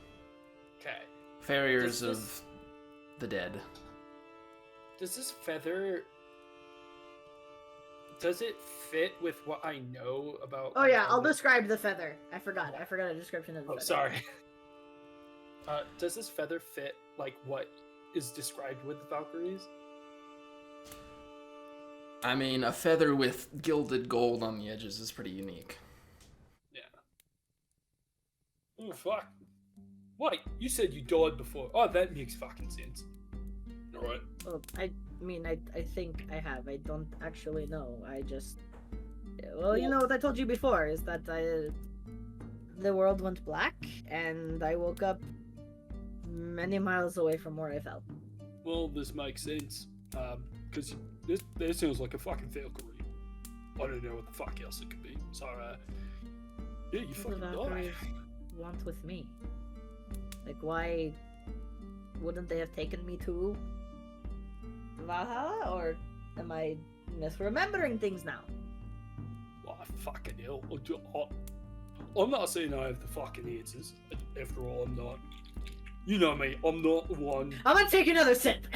Okay. Farriers of the dead. Does this feather... Does it fit with what I know about... Oh yeah, I'll describe the feather. I forgot a description of the feather. Oh, sorry. Does this feather fit, like, what is described with the Valkyries? I mean, a feather with gilded gold on the edges is pretty unique. Yeah. Oh, fuck. Wait, you said you died before. Oh, that makes fucking sense. Alright. Well, I think I have. I don't actually know. I just... Well, you know what I told you before, is that the world went black, and I woke up many miles away from where I fell. Well, this makes sense. Because this sounds like a fucking Valkyrie. I don't know what the fuck else it could be. So, yeah, you fucking the died. Valkyries want with me? Like, why wouldn't they have taken me to Valhalla? Or am I misremembering things now? Well, fucking hell. I'm not saying I have the fucking answers. After all, I'm not. You know me, I'm not the one. I'm gonna take another sip.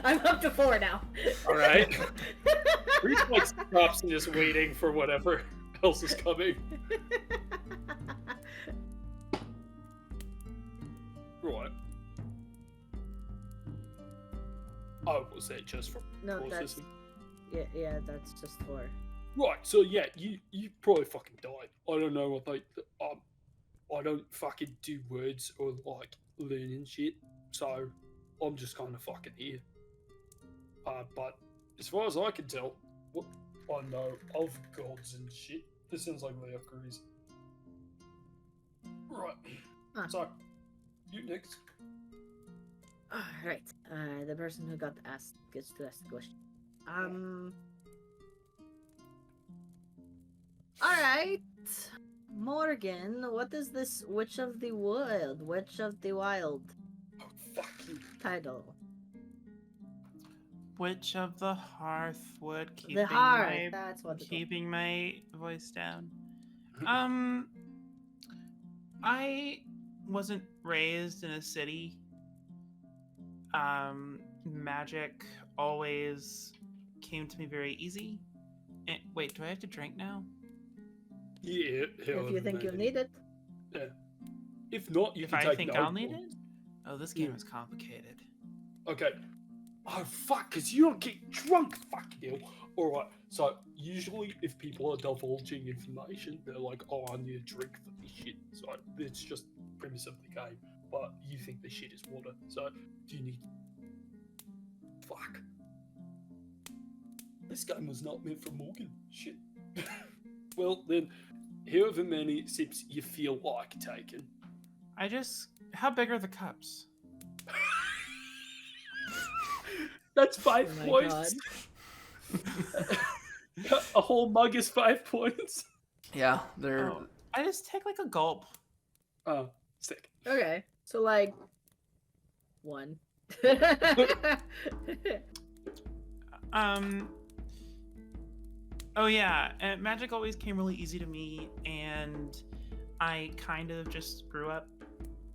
I'm up to 4 now. Alright. Reese like stops and just waiting for whatever else is coming. Right. Oh, was that just for No, processing? yeah, that's just 4. Right, so yeah, you probably fucking died. I don't know what I don't fucking do words or like learning shit, so I'm just kind of fucking here. But as far as I can tell, what I know of gods and shit, this sounds like Valkyries. Right. Huh. So, you next. Alright, the person who got asked gets to ask the question. Alright, Morgan, what is this Witch of the Wild Oh, fuck you. title? Witch of the Hearthwood, The hearth, that's what it's called. keeping my voice down. I wasn't raised in a city. Magic always came to me very easy. Wait, do I have to drink now? Yeah, If you think you'll need it. Yeah. If not, you If can I take think no I'll need points. it? Oh, this game is complicated. Okay. Oh, fuck, because you don't get drunk, fucking hell. Alright, so usually if people are divulging information, they're like, oh, I need a drink for this shit. So it's just premise of the game. But you think the shit is water. So do you need... Fuck. This game was not meant for Morgan. Shit. Well, then, however many sips you feel like taking. How big are the cups? That's 5 Oh my points. A whole mug is 5 points. Yeah, they're Oh, I just take like a gulp. Oh, sick. Okay, so like 1. Oh yeah, magic always came really easy to me, and I kind of just grew up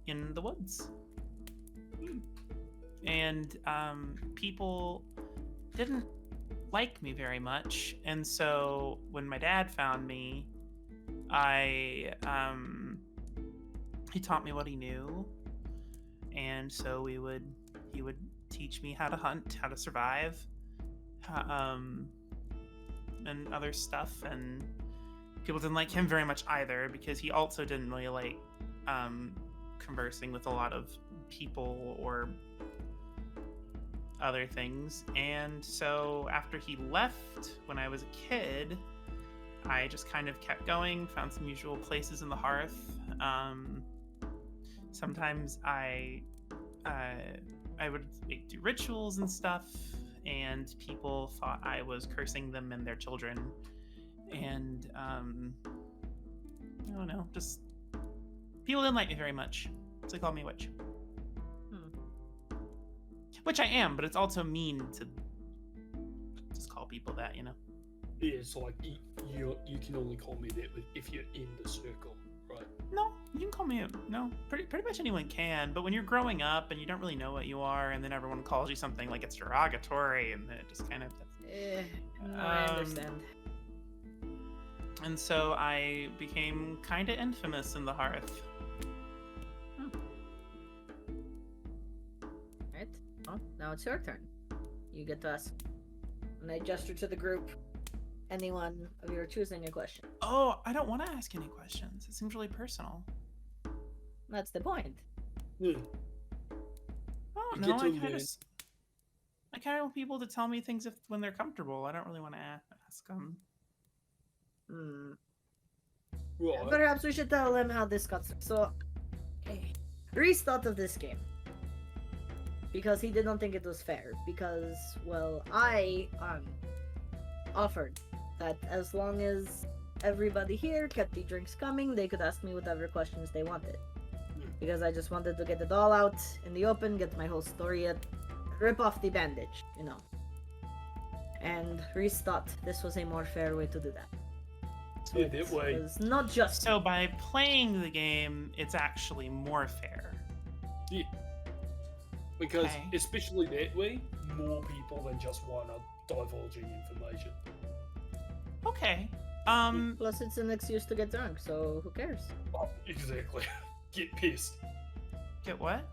in the woods. And people didn't like me very much, and so when my dad found me, he taught me what he knew, and so he would teach me how to hunt, how to survive, and other stuff. And people didn't like him very much either, because he also didn't really like conversing with a lot of people or other things. And so after he left when I was a kid, I just kind of kept going, found some usual places in the hearth. Sometimes I would do rituals and stuff, and people thought I was cursing them and their children. And I don't know, just people didn't like me very much, so they called me a witch. Which I am, but it's also mean to just call people that, you know? Yeah, it's like you can only call me that if you're in the circle, right? No, you can call me no. Pretty much anyone can, but when you're growing up and you don't really know what you are, and then everyone calls you something like it's derogatory, and then it just kind of... No, I understand. And so I became kind of infamous in the hearth. Right. Well, now it's your turn. You get to ask. And I gesture to the group. Anyone of you are choosing a question. Oh, I don't want to ask any questions. It seems really personal. That's the point. Yeah. Oh You no, get to I kind learn. of want people to tell me things when they're comfortable. I don't really want to ask them. Right. Perhaps we should tell them how this got started. So, okay. Reese thought of this game because he did not think it was fair. Because, well, I offered that as long as everybody here kept the drinks coming, they could ask me whatever questions they wanted. Because I just wanted to get it all out in the open, get my whole story, rip off the bandage, you know. And Reese thought this was a more fair way to do that. Yeah, that way. It was not just So by playing the game, it's actually more fair. Yeah. Because Okay. especially that way, more people than just one are divulging information. Okay. Plus, it's an excuse to get drunk, so who cares? Oh, exactly. Get pissed. Get what?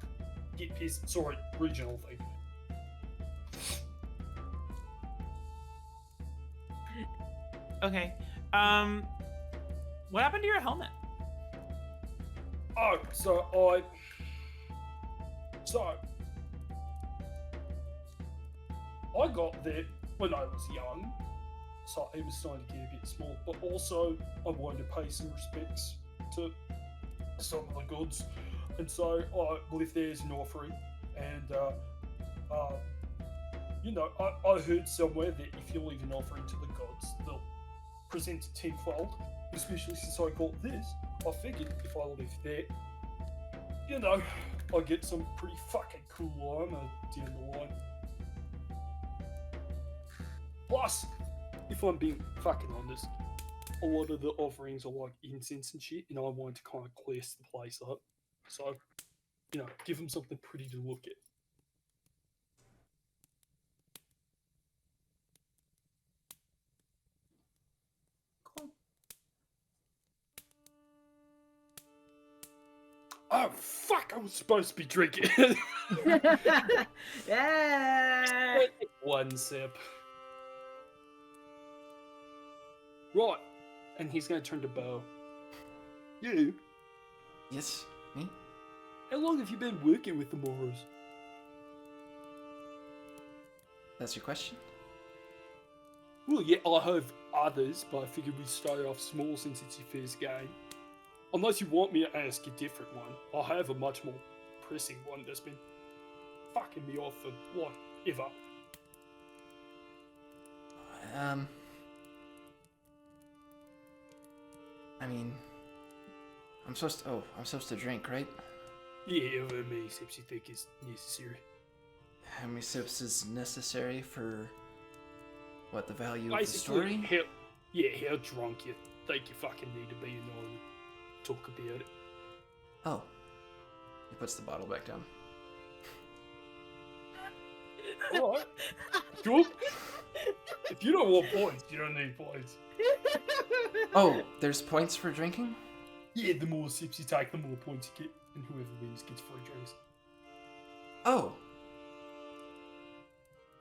Get pissed. Sorry, regional thing. Okay. What happened to your helmet? Oh, I got that when I was young, so it was starting to get a bit small. But also, I wanted to pay some respects to some of the gods, and so I left there as an offering. And I heard somewhere that if you leave an offering to the gods, they'll present it tenfold. Especially since I got this, I figured if I left there, I get some pretty fucking cool armor down the line. Plus, if I'm being fucking honest, a lot of the offerings are like incense and shit, and I wanted to kind of class the place up. So, give them something pretty to look at. Oh, fuck, I was supposed to be drinking. Yeah. One sip. Right. And he's going to turn to Bo. You? Yes, me? How long have you been working with the Moros? That's your question? Well, yeah, I have others, but I figured we'd start off small since it's your first game. Unless you want me to ask a different one. I have a much more pressing one that's been fucking me off for, like, ever. I mean, I'm supposed to drink, right? Yeah, how many sips you think is necessary? How many sips is necessary for what the value Basically, of the story? how drunk you think you fucking need to be in order to talk about it. Oh. He puts the bottle back down. Alright. Sure. If you don't want points, you don't need points. Oh, there's points for drinking? Yeah, the more sips you take, the more points you get, and whoever wins gets free drinks. Oh.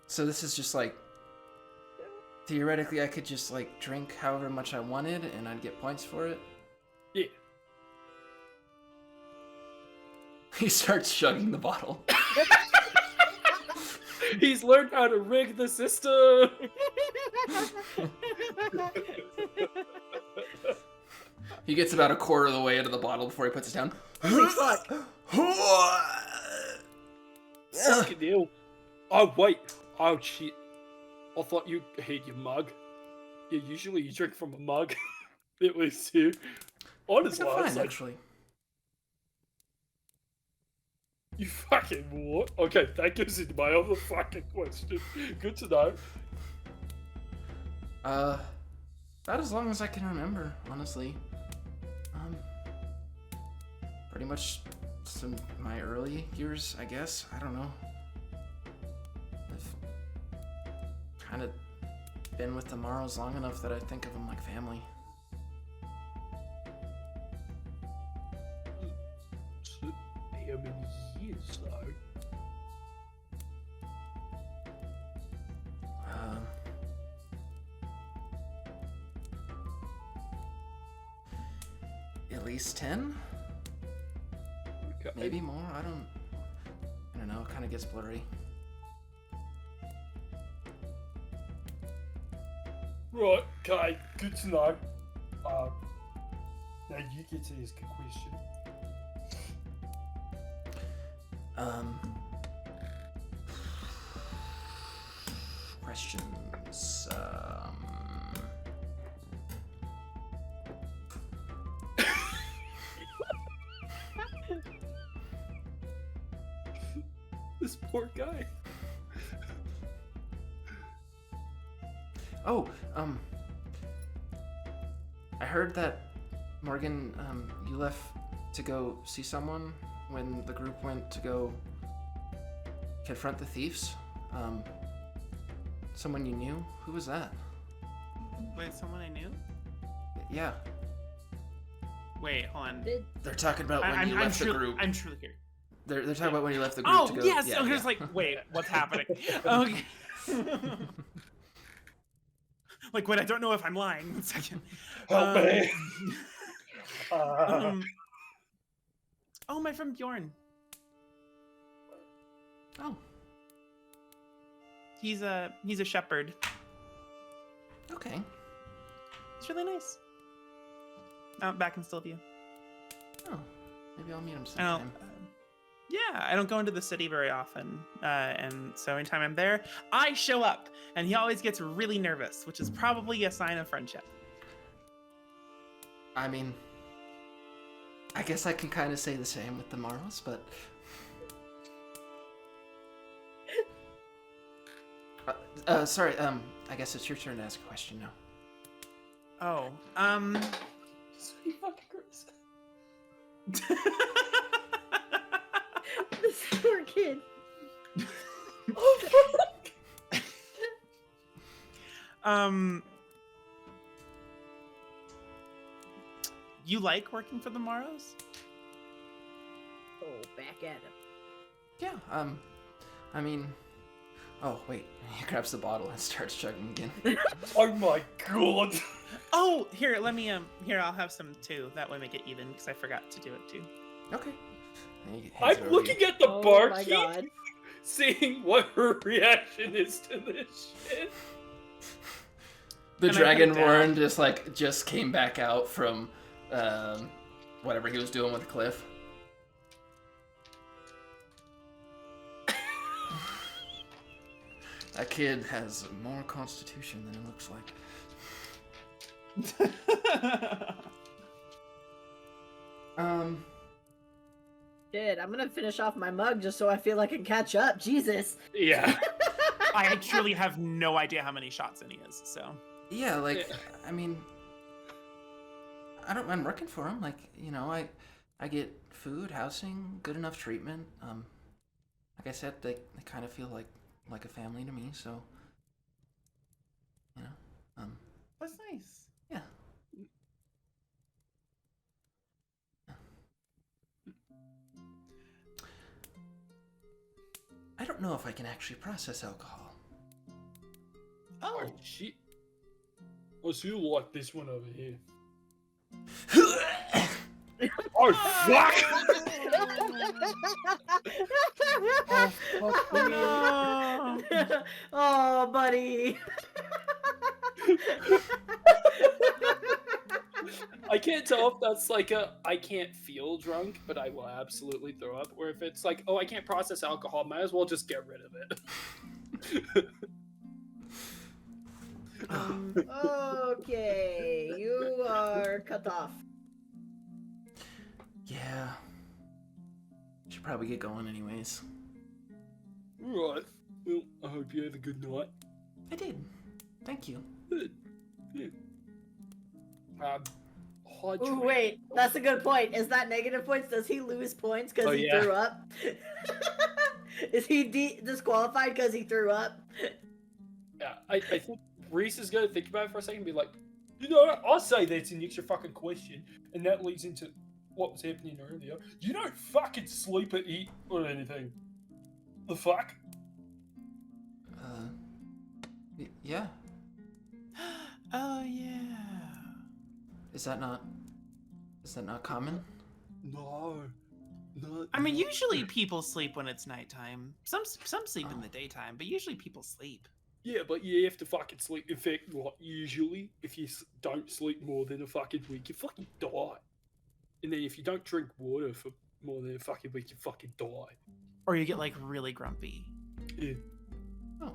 So this is just like, theoretically I could just like drink however much I wanted and I'd get points for it? Yeah. He starts chugging the bottle. He's learned how to rig the system! He gets about a quarter of the way into the bottle before he puts it down. Fucking hell. Oh, wait. Oh, shit. I thought you had your mug. Yeah, usually you drink from a mug. At least here. Honestly, Fine, I'd say actually. you fucking what? Okay, that goes into my other fucking question. Good to know. About as long as I can remember, honestly. Pretty much some my early years, I guess. I don't know. I've kind of been with the Morrows long enough that I think of them like family. So, how many years, though? At least 10? Okay. Maybe more? I don't know, it kind of gets blurry. Right, okay, good to know. Now you get to ask a question. Questions. This poor guy. Oh, I heard that, Morgan, you left to go see someone when the group went to go confront the thieves. Someone you knew? Who was that? Wait, someone I knew? Yeah, Wait, hold on. they're talking about when you left the group. I'm truly here. They're talking about when you left the group Oh, to go. yes! Yeah, I was yeah. like, wait, what's happening? Okay. Like, wait, I don't know if I'm lying. 1 second. Help me. Oh, my friend Bjorn. Oh, He's a shepherd. okay. It's really nice. Back in Sylvia. Oh, maybe I'll meet him I don't. sometime. Yeah, I don't go into the city very often, and so anytime I'm there, I show up, and he always gets really nervous, which is probably a sign of friendship. I mean, I guess I can kind of say the same with the Morrows, but... sorry, I guess it's your turn to ask a question now. Oh, So fucking gross. This poor kid. You like working for the Morrows? back at him. Yeah, I mean... Oh, wait. He grabs the bottle and starts chugging again. Oh my god! Oh, here, let me, here, I'll have some too. That way make it even, because I forgot to do it too. Okay. I'm looking at the Oh my barkeep, god. seeing what her reaction is to this shit. The And I put it Dragonborn just came back out from whatever he was doing with Cliff. That kid has more constitution than it looks like. Shit, I'm gonna finish off my mug just so I feel I can catch up. Jesus. Yeah. I truly have no idea how many shots in he is, so. Yeah, I mean, I don't mind working for him. Like, you know, I get food, housing, good enough treatment. Like I said, they kind of feel like a family to me. So, you know, That's nice. yeah. I don't know if I can actually process alcohol. Oh, Oh shit. Oh, so you like this one over here? Oh fuck! oh no. Oh, buddy. I can't tell if that's like I can't feel drunk, but I will absolutely throw up, or if it's like, oh, I can't process alcohol, might as well just get rid of it. Okay, you are cut off. Yeah. Should probably get going anyways. Right. Well, I hope you have a good night. I did. Thank you. Good. Yeah. Ooh, Hydrate. wait, that's a good point. Is that negative points? Does he lose points because Oh, he yeah. threw up? Is he disqualified because he threw up? Yeah, I think Reese is gonna think about it for a second and be like, you know what? I'll say that's an extra fucking question, and that leads into what was happening earlier. You don't fucking sleep or eat or anything. The fuck? Yeah. Oh yeah. Is that not common? No. No. I mean, usually people sleep when it's nighttime. Some sleep in the daytime, but usually people sleep. Yeah, but you have to fucking sleep. In fact, like, usually, if you don't sleep more than a fucking week, you fucking die. And then if you don't drink water for more than a fucking week, you fucking die. Or you get like really grumpy. Yeah. Oh.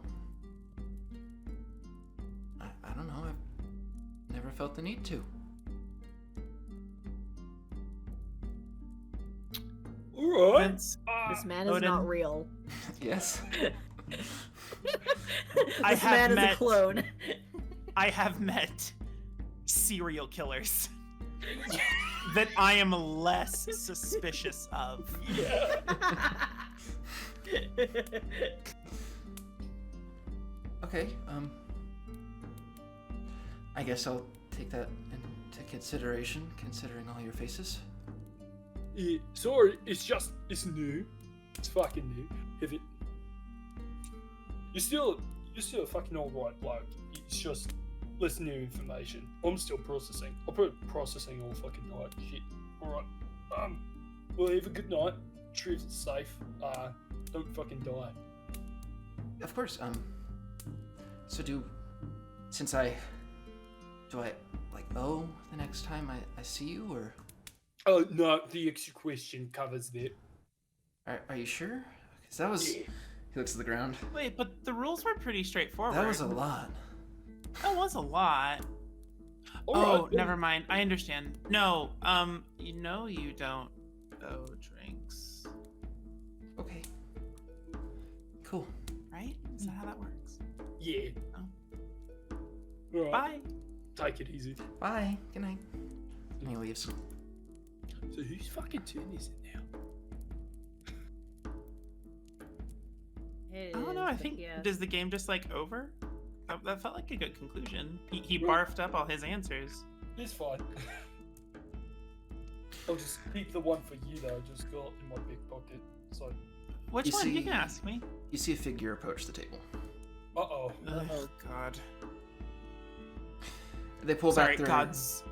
I don't know. I've never felt the need to. Alright. Vince, This man is Odin. not real. Yes. I This have man is met- a clone. I have met serial killers that I am less suspicious of. Yeah. Okay. I guess I'll take that into consideration, considering all your faces. Yeah, sorry, it's new. It's fucking new. If it, you're still a fucking alright bloke. It's just less new information. I'm still processing. I'll put processing all fucking night. Shit. Alright. Well, have a good night. Truth is safe. Don't fucking die. Of course. So do I like owe the next time I see you, or Oh no, the extra question covers that. are you sure? Because that was. Yeah. He looks at the ground. Wait, but the rules were pretty straightforward. That was a lot. That was a lot. Alright, Oh, never mind. I understand. No, you know you don't owe drinks, Okay. Cool. right? Is that how that works? Yeah. Oh. Alright. Bye. Take it easy. Bye. Good night. And he leaves. So whose fucking turn is it now? I don't know. I think Yeah. does the game just like over? That felt like a good conclusion. He barfed up all his answers. It's fine. I'll just keep the one for you though. Just got in my big pocket. So. Which You one? You see- can ask me. You see a figure approach the table. Uh-oh. Oh God. They pull Sorry, back their gods.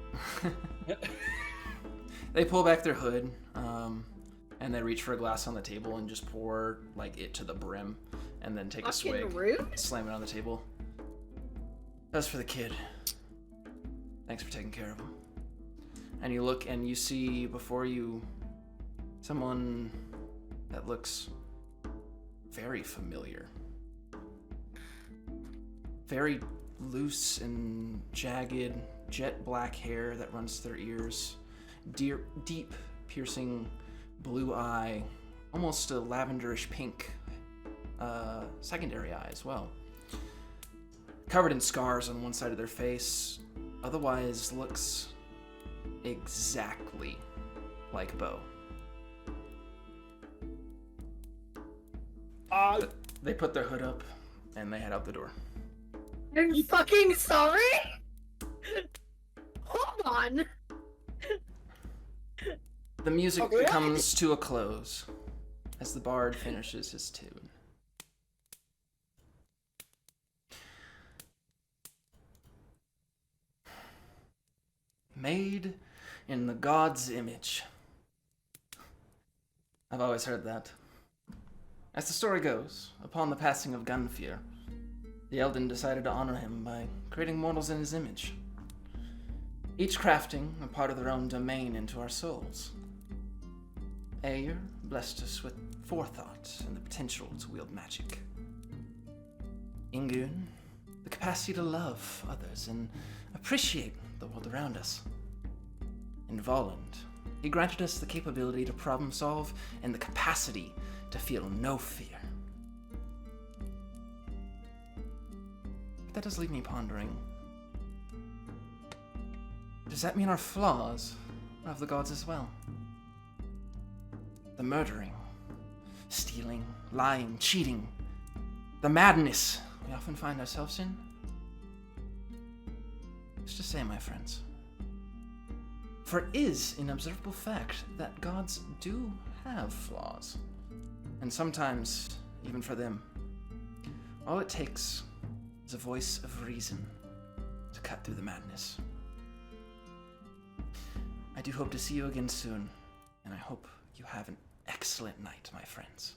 They pull back their hood, and they reach for a glass on the table and just pour like it to the brim, and then take a Fucking swig, rude. slam it on the table. That's for the kid. Thanks for taking care of him. And you look and you see before you someone that looks very familiar. Very loose and jagged, jet black hair that runs to their ears, deep, piercing blue eye, almost a lavenderish pink secondary eye as well. Covered in scars on one side of their face, otherwise looks exactly like Bo. They put their hood up and they head out the door. I'm fucking sorry? Hold on. The music What? comes to a close as the bard finishes his tune. Made in the god's image. I've always heard that. As the story goes, upon the passing of Gunfear, the Elden decided to honor him by creating mortals in his image, each crafting a part of their own domain into our souls. Ayer blessed us with forethought and the potential to wield magic. Ingun, the capacity to love others and appreciate the world around us. In Voland, he granted us the capability to problem solve and the capacity to feel no fear. But that does leave me pondering. Does that mean our flaws are of the gods as well? The murdering, stealing, lying, cheating, the madness we often find ourselves in? Who's to say, my friends? For it is an observable fact that gods do have flaws. And sometimes, even for them, all it takes is a voice of reason to cut through the madness. I do hope to see you again soon, and I hope you have an excellent night, my friends.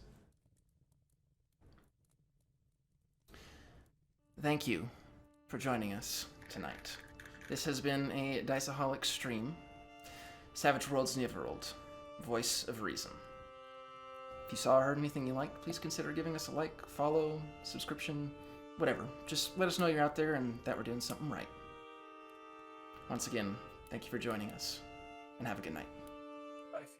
Thank you for joining us tonight. This has been a Diceaholic stream. Savage World's Nyrverold, Voice of Reason. If you saw or heard anything you liked, please consider giving us a like, follow, subscription, whatever. Just let us know you're out there and that we're doing something right. Once again, thank you for joining us, and have a good night.